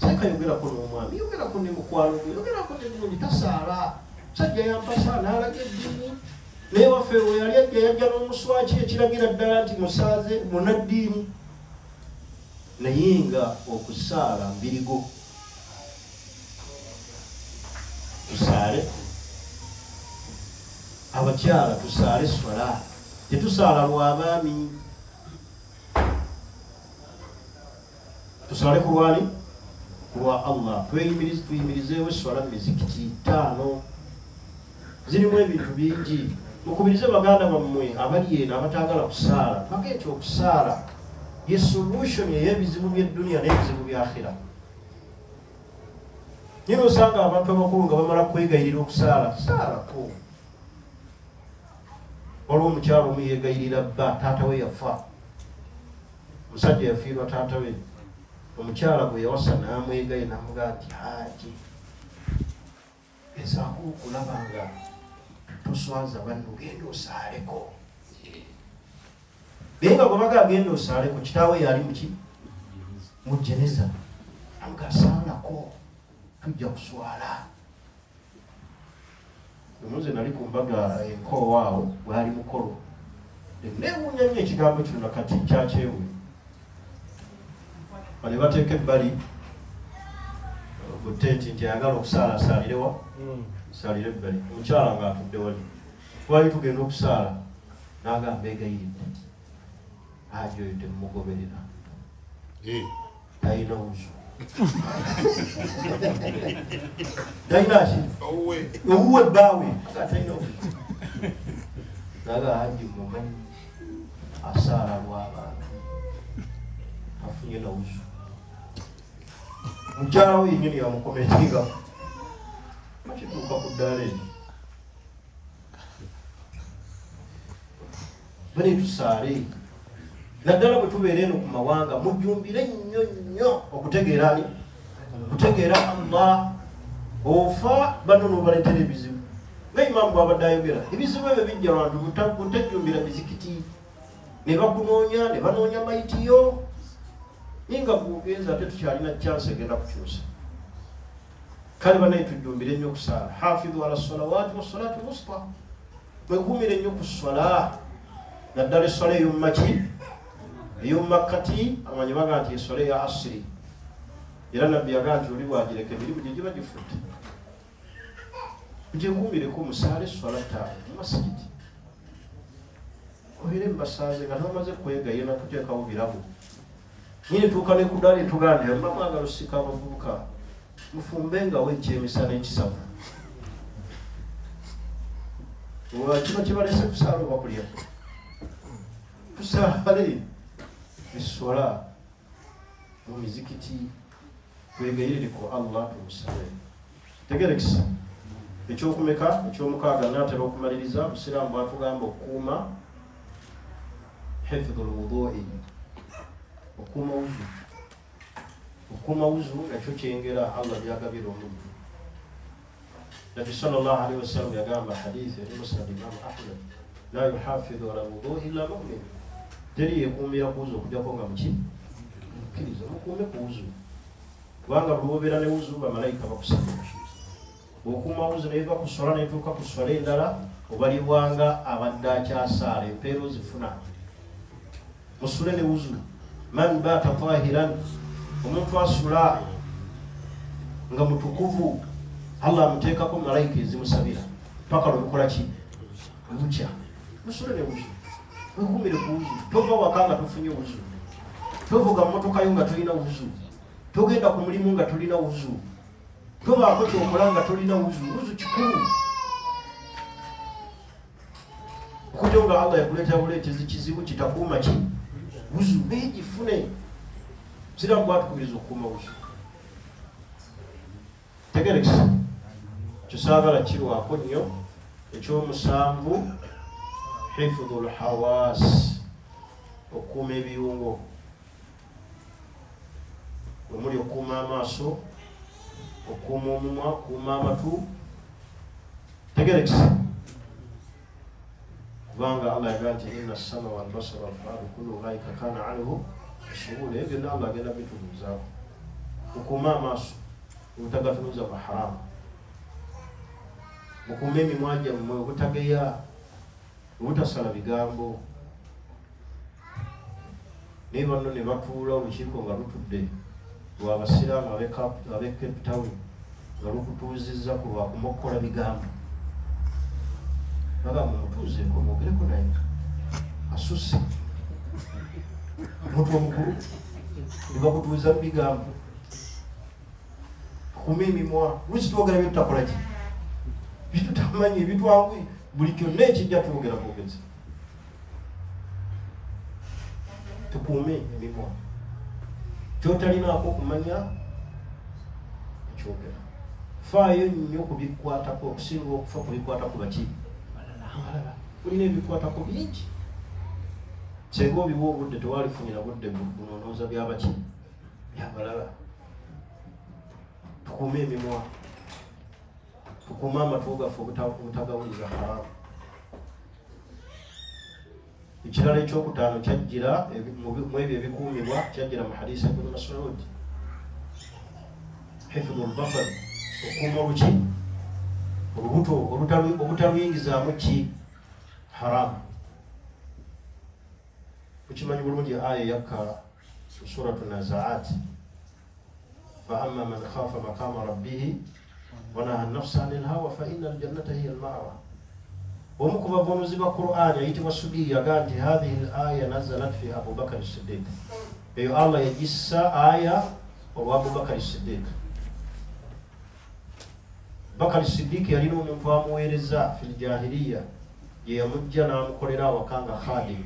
Seka yogerako n'omwami, yogerako ne mukwano gwe, yogerako ne gundi tasaala. Musajja yampasa n'alaga eddiini. Naye waffe we yali ajja yajja n'omuswaki ekiragira ddala nti musaaze munaddiini. Naye nga okusaala mbirigo. Tusaale. Abakyala tusaale swala. Tetusaala lw'abaami. Tusaale ku lwani? Kulwa Allah. Tuyimirizeewo swala mizikiti 5. Zirimu ebintu bingi. Mukubirize baganda bammwe abali eno abataagala kusaala. Bageete okusaala. ye solution y'ebizibu by'eddunia n'ebizibu by'akhira. Nyine osanga abantu abakulu nga bamala kwegayirira okusaala saalako. Waliwo omukyalo omu yeegayirira bba taata we yafa, omusajja yafiirwa taata we, omukyala gwe yawasa n'amwegaye n'amugaa nti haji gezaako okulaba nga toswaza banno genda osaaleko. Naye nga bwebaga agenda osaaleko kitaawe yali muki mu jeneza, amugasaalako tujja kuswala. Omuze nali ku mbaga enkoowa awo bwali mukolo, neewuunya nnyo ekigambo kino nakati kyakyewe. Bane bateeka ebbali mu tenti nti ayagala okusaala asaalirewa, asaalire ebbali. Omukyala ng'atudde wali, twali tugenda okusaala n'agamba egayiridde, Haji oyo temugoberera, talina wuzu. Talina ki? Owuwe bbaawe talina wuzu. Naga Haji mumanyi asaala lw'abantu, afunye na wuzu. Mukyala we yennyini yamukomentinga bakituuka ku ddaala eno. Bane tusaale naddala bwe tubeera eno ku mawanga, mujjumbire nnyo nnyo okutegeera ani, okutegeera Allah. Ofa bano n'obaleetera ebizibu. Nga Imaamu bw'abadde ayogera, ebizibu ebyo bijja abantu butajjumbira mizikiti, ne bakunoonya, ne banoonya mayitiyo. Ninga kugenza ate tukyalina chance egenda kukyusa. Kale banaye tujjumbire nnyo okusaala. Hafidhu ala salawaati wa salaati wusta. Mwekuumire nnyo ku swala, naddala esswala ey'omumaki, ey'omumakkati, amanyi baga nti esswala eya asiri. Era nabbi yagaa nti oli bwagireka emirimu gye giba gifudde. Gyekuumireko musaale esswala ttaano mu masigiti. Obeere mbasaaze nga tebamaze kwegayo natuteekawo birabu. Nyine tuuka ne ku ddaala etuganda mbamwagala osika abavubuka mufumbengawo ekyemisana ekisavu. Kino kibalese kusaala oba kulya. Tusaale esswala mu mizikiti, twegayirire ku Allah tumusabe. Tegerekisa ekyokumeka ekyomukaaga naatera okumaliriza, Musiraamu bw'atugamba okukuuma hifdhul wudu'i, okuuma wuzu. Okuuma wuzu nakyo kyengera Allah byagabira omuntu. Nabbi sallallahu alaihi wasallam yagamba hadithi eri Musnad Imam Ahmad, la yuhafidhu ala wudu'i illa mu'min. Teri yeekuumira ku wuzu okujjako nga muki mukkiriza. Mukuume ku wuzu kubanga bw'obeera ne wuzu bamalayika bakusaba. Bw'okuuma wuzu neva ku swala netuuka ku swala endala obalibwanga abadde akyasaala, empeera ozifuna. Musule ne wuzu. Man baata tahiran, omuntu asula nga mutukuvu, Allah amuteekako malayika ezimusabira paka lwebikola ki lukya. Musule ne wuzu, wekuumire ku wuzu. Tova waka nga tofunye wuzu, tovuga mmotoka yo nga tolina wuzu, togenda ku mulimu nga tolina wuzu, tobaako kyokola nga tolina wuzu. Wuzu kikulu. Okujja nga Allah yakuleetera buleetezi kizibu kitakuuma ki wuzu, neegifune. Musiraamu bw'atukubiriza okukuuma wuzu. Tegerekisa kyosaagala kirwako nnyo. Ekyomusanvu hifdhul hawaas, okukuuma ebiyungo. Omuli okukuuma amaaso, okukuuma omumwa, okukuuma amatu. Tegerekisa kubanga Allah yagaa nti inna as-sama wal basara wal fu'aada kullu ulaa'ika kaana anhu mas'uula. Ebyo byonna Allah agenda bitubuuzaako. Okukuuma amaaso obutagatunuza mu haramu, mukuume emimwa gyammwe obutageya, obutasala bigambo. Naye banno ne batuula olukiiko nga lutudde lw'abasiraamu ab'e Cape Town nga lukutuuzizza ku lwakumokkola bigambo. Bagamba mutuuzeeko mwogereko naye asusse omuntu omukulu ne bakutuuza mu bigambo. Tukuume emimwa. Lwaki twogera bye tutakola ki, bitutamanyi, ebitwanguye, buli kyonna ekijja twogera bwogezi. Tukuume tukuume emimwa kyotalinaako okumanya ekyogera faayo nnyo kubikwatako okusinga okufa kubikwata ku baki abalala kulina ebikwatako bingi senga obiwa obudde tewalifunira budde bunonooza byabaki byabalala tukuume emimwa tukuume amatu gaffe obutagawuliza haramu ekirala ekyokutaano kyajjira mu ebyo ebikuumibwa kyajjira mu hadisi ibn Mas'ud hifdhu al-basar okuuma oluki olubuto obutaluyingizaamu ki haramu ukimanyi bulungi aya yakka suratu nazaat fa amma man khafa maqama rabbihi wa naha an-nafsa 'anil hawa fa inna al-jannata hiya al-ma'wa omu ku bavunuzi ba Qur'an ayitibwa Sudi yagaa nti hadhihi al-aya nazalat fi Abu Bakr as-Siddiq eyo Allah yagissa aya olwa Abu Bakr as-Siddiq Bakr as-Siddiq yalina omuntu amuweereza fil jahiliya ye yamujja n'amukolera awaka nga khadim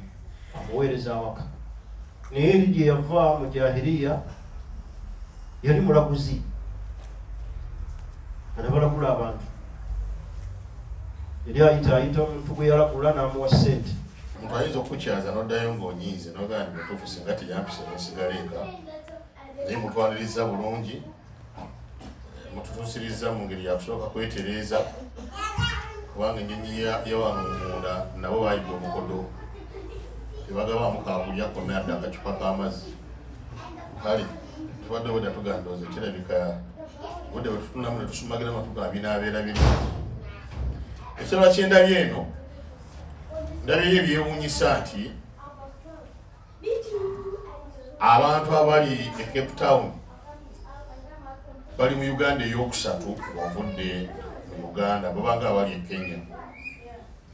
amuweereza awaka naye eri gye yava mu jahiliya yali mulaguzi anabalagula abantu eri ayita omuntu gwe yalagula n'amuwa ssente omuntu ayinza okukukyaza n'oddayo ng'onyiize n'ogamba mutuufu singa teyampise n'ensigala eka naye mutwaniriza bulungi mututuusiriza mu ngeri yakusooka kwetereeza kubanga ennyonyi yawano munda nabo baayibwa omukodo tebagabaamu kakulya konna yadde akacupa k'amazzi kale tubadde budde tugandooza kirabika budde bwe tutunamu ne tusumagira amatuga binaabeera birungi ekirala kyendabye eno ndabyeyo ebyewuunyisa nti abantu abali e Cape Town bali mu Uganda eyokusatu bavudde mu Uganda babanga abali e Kenya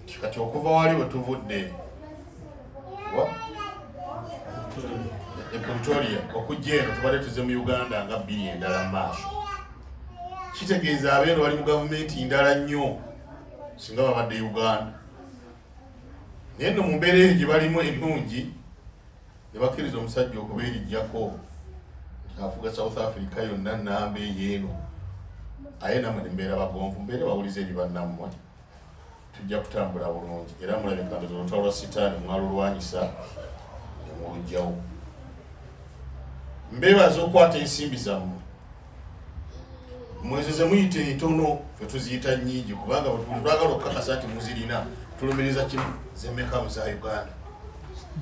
nti kati okuva wali bwe tuvudde e Pretoria okujja eno tubadde tuze mu Uganda nga 2 endala mu maaso kitegeeza abeeno bali mu gavumenti ndala nnyo singa babadde Uganda naye nno mu mbeera eyo gye balimu ennungi ne bakkiriza omusajja okuba erijjako afuga South Africa yonna namba eyeeno aye namwe nembeera bagonvu mbeere bawuliza eri bannammwe tujja kutambula bulungi era mulabeka ndoza olutalo lwa sitaani mwalulwanyisa nemulugjawo mbeebaza okukwata ensimbi zammwe mweze ze muyita entono fe tuziyita nnyingi kubanga twagala okukakasa nti muzirina tulumiriza kimu zemmeka mu za Uganda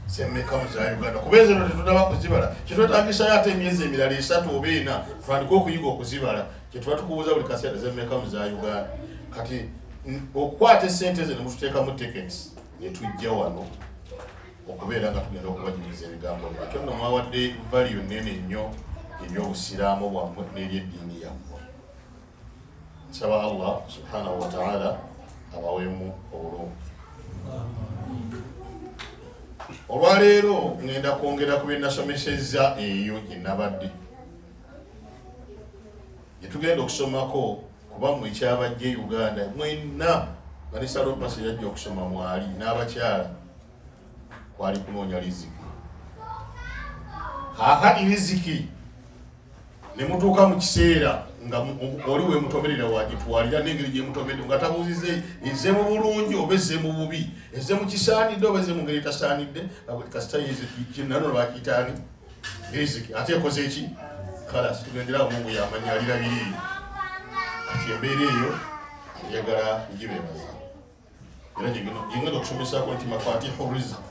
zemmeka mu za Uganda kuba ezo no tetudaba kuzibala kyetwetagisayo ate emyezi emirala 3 oba 4 tutandika okuyiga okuzibala kyetuba tukubuuza buli kaseera zemmeka mu za Uganda kati okukwata esente ze ne mututeekamu tickets ne tujja wano okubeera nga tugenda okubajuliza ebigambo ekyo nno mwawadde value nene nnyo ebyobusiraamu bwammwe n'eryeddiini yammwe nsaba Allah subhanahu wa ta'ala abaweemu obulungi olwaleero ngenda kwongera ku bye nasomesezza eyo gye nabadde gye tugenda okusomako kuba mmwe ekyabajja Uganda mwenna nga ne Salopasi yajja okusoma mwali n'abakyala kwali kunoonya riziki kaakati riziki ne mutuuka mu kiseera nga oli we mutomerera wagitwalira n'engeri gye mutomerera nga tabuuzize ezze mu bulungi oba ezze mu bubi ezze mu kisaanidde oba ezze mu ngeri tasaanidde kasita kinano bakiyitaani riziki ate ekoze eki kalas tugenderawo mungu yamanya alirabiri kati embeera eyo njagala ngibeebaza era gyengenda okusomesako nti mafatihu riziki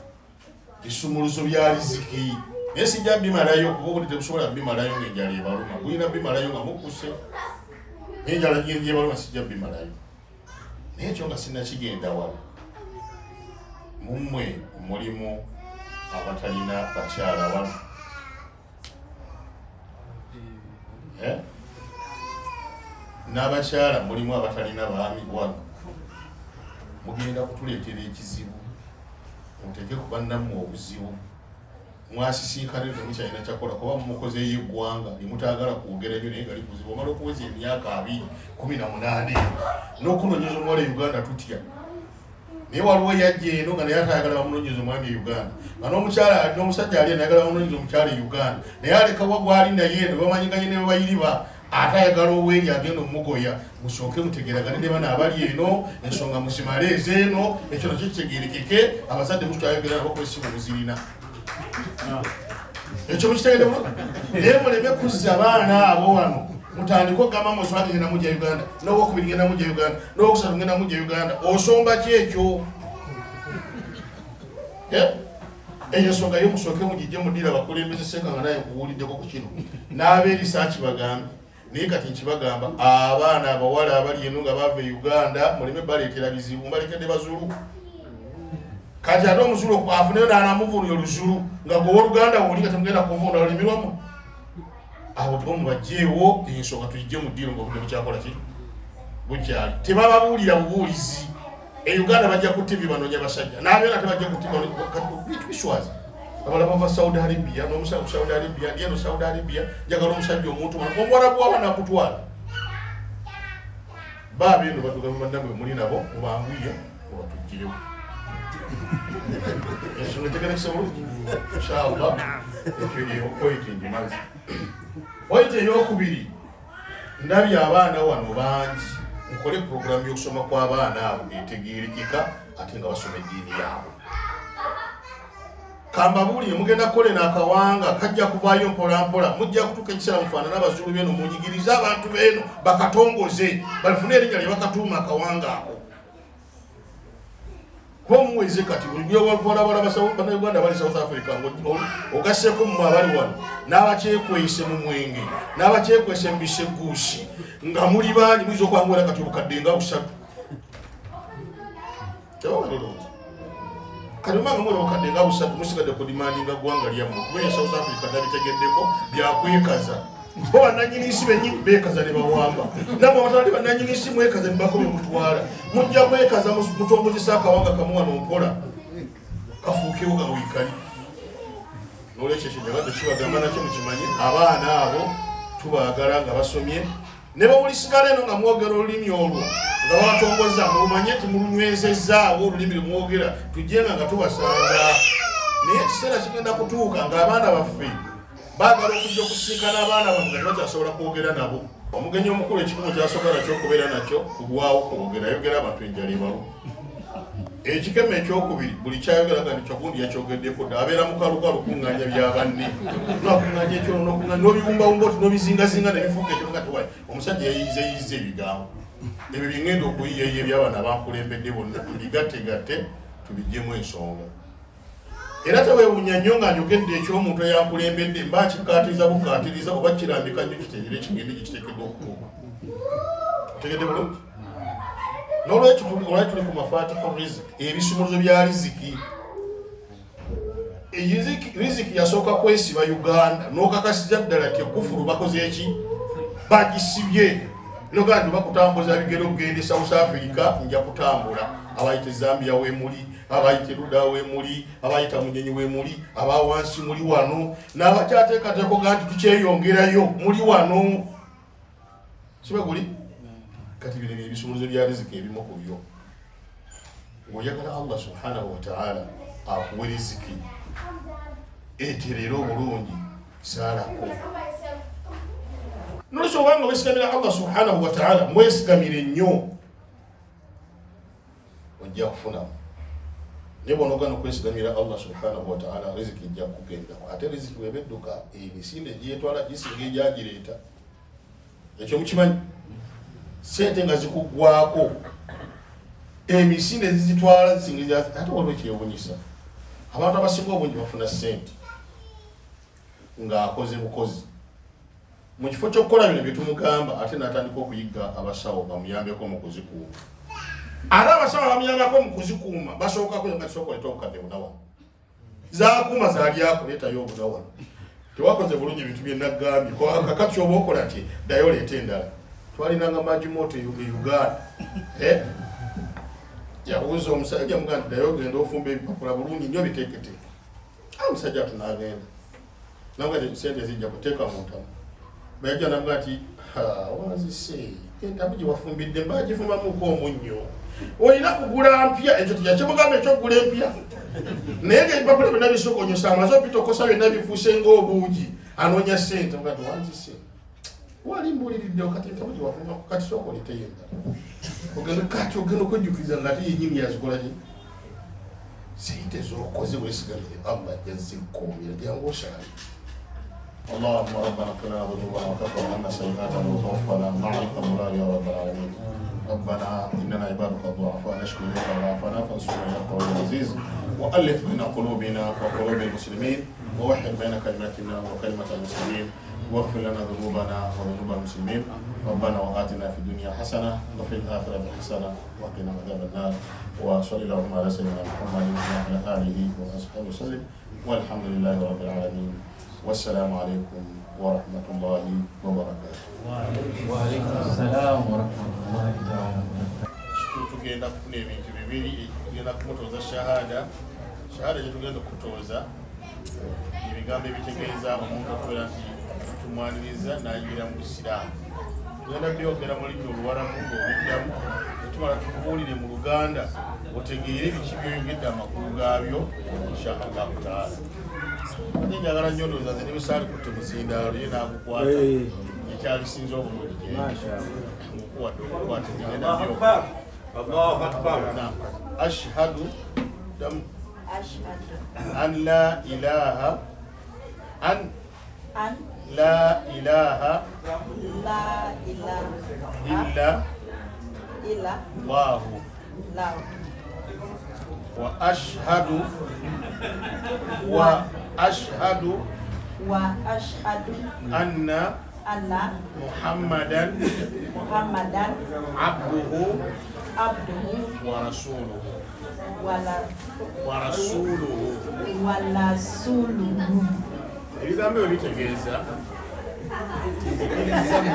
bisumuluzo bya riziki naye sijja bimalayo kuba obudde tebusobola bimalayo ng'enjala ebaluma bulina bimalayo nga mukkuse naye enjala gyengye ebaluma sijja bimalayo naye ekyo nga sinnakigenda wala mummwe mulimu abatalina bakyala wano n'abakyala mulimu abatalina baami wano mugenda kutuleetera ekizibu muteke ku bannammwe obuzibu mwasisinkane temukyalina kyakola kuba mumukozeyo eggwanga limutaagala kwogera nnyo naye nga likuzibu omala okuweza emyaka 218 n'okunoonyeza omuwala Uganda tutya naye waliwo yajja eno nga naye atayagala bamunonyeza omwami e Uganda nga n'omusajja ali enayagala bamunonyeza omukyala e Uganda naye alekawa gwali naye eno bamanyiganye ne bayiriba atayagala oweri agenda omugoya musooke mutegeragane ne bana abali eno ensonga musimaleeze eno ekyo nakyo kitegerekeke abazadde mutayogera bakwesimu muzirina ekyo mukitegedde naye muleme kuzza abaana abo wano mutandika okugamba muswaka ngenda mujja Uganda n'owokubiri ngenda mujja Uganda n'owokusatu ngenda mujja Uganda osomba ki ekyo eyo ensonga yo musooke mugijje muddira bakulembeze sekanga naye kuwuliddeko ku kino n'abeerisaaki bagambe naye kati nkibagamba abaana abawala abali eno nga bava e Uganda muleme baleetera bizibu mbalekedde bazulu kati ate omuzulu afuneyo n'anamuvunya oluzulu nga gweoluganda woli nga temugenda kuvunda olimirwamu abo bomu bajjeewo ensonga tugijje mu ddiiro ng'obudde bukyakola ki bukyali tebababuulira bubuulizi e Uganda bajja ku TV banoonya basajja n'abeera tebajja ku TV biswazi abala bava Saudi Arabia n'omusajja Saudi Arabia ndieno Saudi Arabia njagala omusajja omuntu omwarabu aba nakutwala baabi eno batugamba namwe muli nabo mubanguye mubatuggirewo ensonga tegerekese bulungi inshallah ekyo oyitingi mazi oyite eyokubiri ndabye abaana wano bangi nkole programu y'okusoma kw'abaana abo etegeerekeka ate nga basoma eddiini yaabwe kambabuulire mugenda kukolera akawanga kajja kuvaayo mpolampola mujja kutuuka ekiseera mufaanana abazulu beno munyigirize abantu beno bakatongoze balifune erinnya lye bakatuuma akawanga ako kuba omuweze kati bulibyowalabala bannayuganda bali South Africa ogasseeko mu abali wano n'abakyekwese mu mwenge n'abakyekwese mu biseguusi nga muli bangi muyinza okwanguwera kati obukadde nga busatu kati omanga mwera obukadde nga busatu musigadde ku dimandinga ggwanga lyammwe kubera South Africa nabitegeddeko byakwekaza bo bannannyini nsi bennyini beekaza ne bawamba namwe abatali bannannyini nsi mwekaza ne bakome mutwala mujja kwekaza mutongozesa akawanga kamu wano mpola kafuukewo nga wiikali n'olwekyo ekyo njagadde kibagamba nakyo mukimanyi abaana abo tubaagala nga basomye ne bawulisigala eno nga mwogera olulimi olwo nga babatongoza mulumanye nti mulunywezezaawo olulimi lumwogera tujjenga nga tubasanga naye ekiseera kigenda kutuuka ng'abaana baffe baagala okujja okusinkana abaana bamwe nga tebakyasobola kwogera nabo omugenyi omukulu ekikumu kyasooka nakyo okubeera nakyo kulwawo kwogera ayogera abantu enjala ebalu ekikeme ekyokubiri buli kyayogeraga nikyo gundi yakyogeddeko dda abeera mukalukalu kuŋŋanya byabanne nakuŋŋanya ekyo n'obiwumbawumba oti n'obizingazinga nebifuuka ekyo nga tuwaye omusajja yayiyizeyize ebigambo ebyo byeŋŋenda okuyiyayo ebyabaana bankulembedde bonna tubigattegatte tubiggyemu ensonga era teweewunya nnyo ng'anyogedde ekyomuntu eyankulembedde mba kikaatiriza bukaatiriza oba kirambika nnyo kitegeere kigende gye kiteekeddwa okutuuka otegedde bulungi n'olwekyo olwali tuli ku mafaatiha riziki ebisumuluzo bya riziki riziki yasooka kwesiba Uganda n'okakasiza ddala ti ekufulu bakoze eki bagisibye nogaa nti bakutambuza bigero kugende South Africa nja kutambula abayite Zambia wemuli abayite Luda wemuli abayita Munyenyi wemuli abawansi muli wano n'abakyateekateeko ga nti tukyeyongerayo muli wano sibe guli kati bino ebisumuluzo bya riziki ebimu ku byo ng'oyagala Allah subhanahu wa ta'ala akuwe riziki eterera obulungi saalako nolwekyo obanga wesigamira Allah subhanahu wa ta'ala mwesigamire nnyo ojja kufunamu naye bw'onoogana okwesigamira Allah subhanahu wa ta'ala riziki ejja kugendako ate riziki webedduka emisinde gyetwala gisinga egyagireeta ekyo mukimanyi sente nga zikuggwako emisinde zizitwala zisinga ate waliwo ekyewunyisa abantu abasinga obungi bafuna sente ng'akoze bukozi mu kifo ky'okukola bino bye tumugamba ate n'atandika okuyigga abasawo bamuyambeko mu kuzikuuma ate abasawo bamuyambako mu kuzikuuma basookako nga tisooka oleeta obukadde bunawano zaakuuma zaalyako leetayo obunawano tewakoze bulungi ebintu bye naggambye kakati oba okola nti ddayo leeta endala twalinanga magimoto e Uganda yabuuza omusajja muga nti ddayo ogenda ofumba ebipapula bulungi nnyo biteeketeeke omusajja tunaagenda nabga sente zijja kuteeka mu ntamu bayajja namuga nti wazise entamu gye wafumbidde bagifumbamuko omunnyo olina kugula mpya ekyo tekyakimugamba ekyokugula empya naye ngaebipapula byonna bisogonyosa amaze opitokosa byonna bifuuse ng'obuugi anoonya ssente mugati wanzise wali mbuuliridde kati entamu gye wafumba kati sooka oliteyenda ogenda okwejjukiza nga ate yenyini yazikolaki sente zokoze wesigamire Allah jazikuumira jangu osalamu اللهم ربنا اغفر لنا ذنوبنا وكفر عنا سيئاتنا وتوفنا مع الابرار يا رب العالمين ربنا اننا عبادك الضعفاء نشكو اليك ضعفنا فانصرنا الى القوي العزيز والف بين قلوبنا وقلوب المسلمين ووحد بين كلمتنا وكلمه المسلمين واغفر لنا ذنوبنا وذنوب المسلمين ربنا واتنا في الدنيا حسنه وفي الاخره حسنه وقنا عذاب النار وصلى اللهم على سيدنا محمد وعلى اله وصحبه وسلم والحمد لله رب العالمين والسلام عليكم ورحمة الله وبركاته. وعليكم السلام ورحمة الله وبركاته. tugenda kufuna ebintu bibiri tugenda kumutoza shahada gye tugenda kutoza ebigambo ebitegeeza omuntu okubeera nti tumwaniriza n'ayibira mu busiraamu tugenda byogera mu lulimi oluwarabu ng'oluddamu netumala tukubuulire mu luganda otegeere biki byoyogedde amakulu gaabyo inshallah taala ate njagala nnyo ndowooza ze nebisaali kutte muzindaalo ye n'agukwata ekyalisinza obulungi mukuwadde okukwata egenda byo الله أكبر. نعم. أشهد أن لا إله لا إله إلا الله وأشهد أن محمدا عبده ورسوله ebigambo ebyo bitegeeza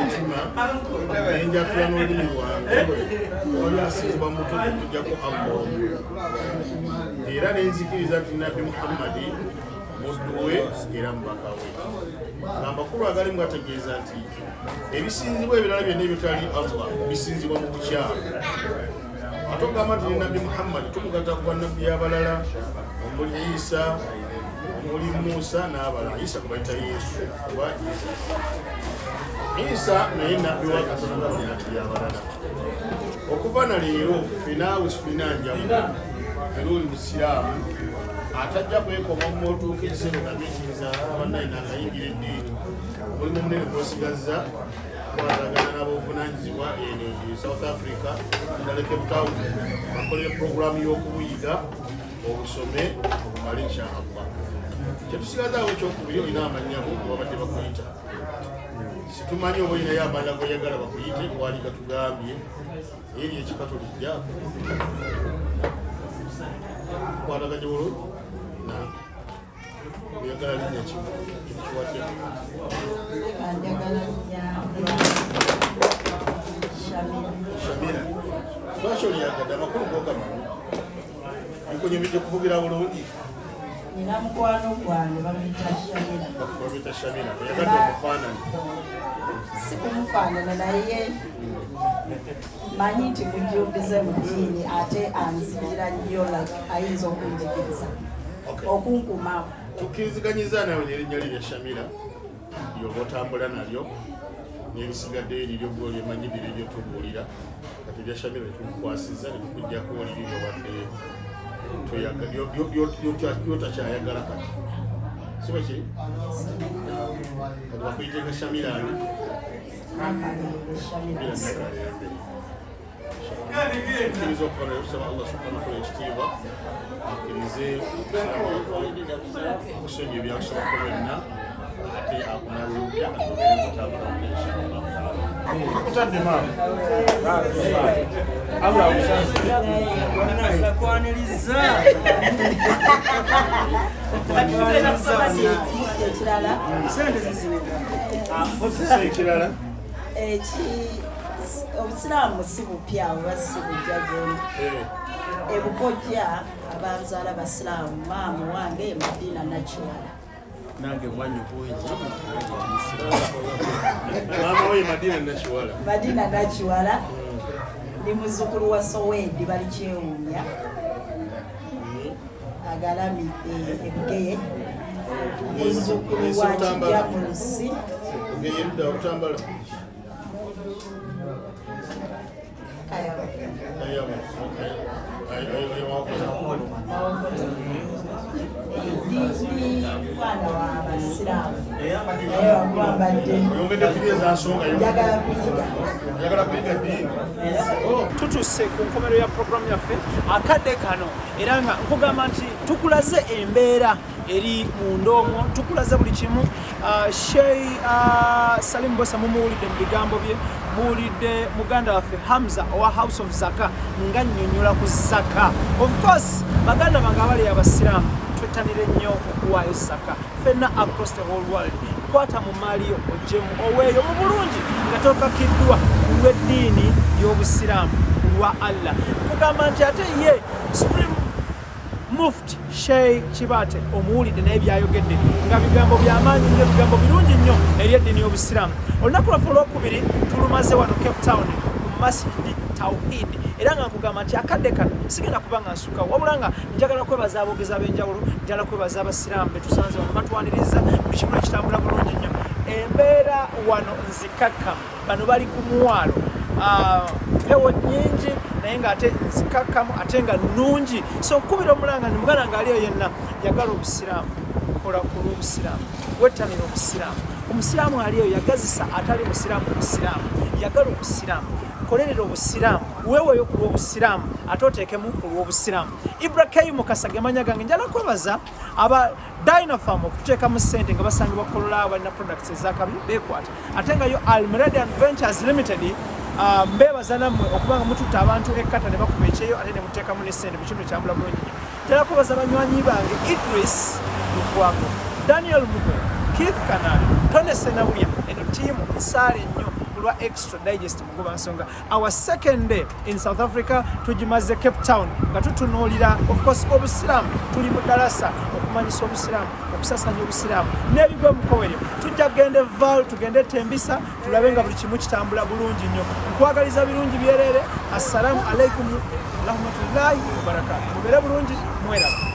mutima enjatula n'olulimi lwange olwasinzibwa mu mutume okujjako Allah era nenzikiriza nti nabbi Muhammadi muddu we era mubaka we amakulu agali mugategeeza nti ebisinzibwa ebirala byonna ebitali Allah bisinzibwa mu bukyamu ate ogamba nti ne nabbi Muhammadi tumugata ku bannabbi abalala omuli Isa omuli Musa n'abalala Isa kubayita Yesu kuba Isa naye nabbi wa Katonda bannabbi abalala okuva na leero fenaawe tulina njawulo era oli musiraamu atajja kwekoma mu otuukirize ngabikiriza abannaye nangayingira eddiini omulimu omunene gw'osigazza kwatagana n'abobuvunanyizibwa eno South Africa ddala Cape Town bakolere puroguramu y'okubuyiga obusome obumale inshallah kyetusigazaawo ekyokubiri olina amannya babadde bakuyita situmanyi oba olinayo amanda goyagala bakuyite wali gatugambye eri ekikatolijjako kwataganye bulungi oyagala linnya kikiwadde Shamira lwaki oliyagadde amakulu gogamanyi bikunyumidde kuvugira bulungi nina mukwano gwange bamuyita Shamira oyagadde omufaananyi si kumufaanana naye manyi nti mujjumbize mu ddiini ate anzijira nnyo ayinza okunjigiriza okunkumawo tukkiriziganyiza nawe n'erinnya lirya Shamira lyoba otambula nalyo n'ebisigadde eriryo gwoli emanyidire eryotubuulira kati erya Shamira tukukwasiza netukujjako oliri lyobadde yotakyayagala kati siba kiri kati bakuyiteka Shamira ani akkiriza okukola okusaba Allah subhanahu wa ta'ala ekitiibwa akkirize okusonyiwa ebyakusoboka byonna ate akunazimpya atugere kutambula inshallah kutadde maama Allah kwaniriza ekirala obusiraamu si bupya oba si bujja gyona ebukojja abanzaala basiraamu maamu wange Madiina Nakiwala nange mwanyukuwe mama we Madina Nachiwala. Madina Nachiwala ni muzukulu wa Sowedi bali Kyewunya agalami ebigeye muzukulu wa Kijamulusi Ngeye nda utambala. Ayama. Dini mwana wa Abasiraamu naye wagwambadde Yongedde kubyeza nsonga njagala piga dini. Tutuse ku nkomerero ya programu yaffe akadde kano era nga nkugamba nti tukulaze embeera eri munda omwo tukulaze buli kimu. Sheikh Salim Bosa mumuwulidde mu bigambo bye, muwulidde muganda waffe Hamza owa House of Zaka nga nnyonnyola ku zaka. Of course baganda bange abali abasiraamu twettanire nnyo okuwaayo zaka ffenna across the whole world. Kwata mu maali yo ojjemu oweeyo mu bulungi nga tokakiddwa lw'eddiini y'obusiraamu lwa Allah. Kugamba nti ate ye Supreme Mufti Sheikh Kibate omuwulidde naye byayogedde nga bigambo by'amaanyi nnyo, bigambo birungi nnyo eri eddiini y'obusiraamu. Olunaku lwaffe olwokubiri tulumaze wano Cape Town ku Masjidi Tawhid era nga nkugamba nti akadde kano sigenda kuba nga nsuka wabula nga njagala kwebaza aboogezi ab'enjawulo, njagala kwebaza abasiraamu betusanze wano batwaniriza buli kimu ekitambula bulungi nnyo. Embeera wano nzikakkamu, bano bali ku mwalo mpewo nnyingi naye nga ate nzikakkamu ate nga nnungi. So nkubira omulanga ni muganda nga aliyo yenna yagala obusiraamu, kola ku lw'obusiraamu, wettanira obusiraamu. Omusiraamu aliyo yagazisa atali musiraamu obusiraamu, yagala obusiraamu, kolerera obusiraamu, weeweeyo ku lw'obusiraamu ate oteekemu ku lw'obusiraamu. Ibrahim Kasage manya gange njala kwebaza aba Dynafarm okututeekamu ssente nga basangibwa Kololaa balina products ezakabi beekwata ate nga yo Almeridian Ventures Limited mbeebaza nammwe okuba nga mututte abantu ekkata ne bakuba ekyeyo ate ne muteekamu n'essente mu kitundu kyambula bulungi nnyo. Njala kwebaza banywanyi bange Idris Lukwago, Daniel Mugo, Keith Kanal, Tony Senawulya eno ttiimu nsaale nnyo kulwa Extra Digest mugoba nsonga. Our second day in South Africa tugimaze Cape Town nga tutunuulira of course obusiraamu, tuli mu dalasa okumanyisa obusiraamu, okusasanya obusiraamu n'ebigwa mu Kowere. Tujja kugenda Val, tugende Tembisa tulabe nga buli kimu kitambula bulungi nnyo. Nkwagaliza birungi byereere. Assalamu alaikum warahmatullahi wabarakatuh. Mubeere bulungi, mweraba.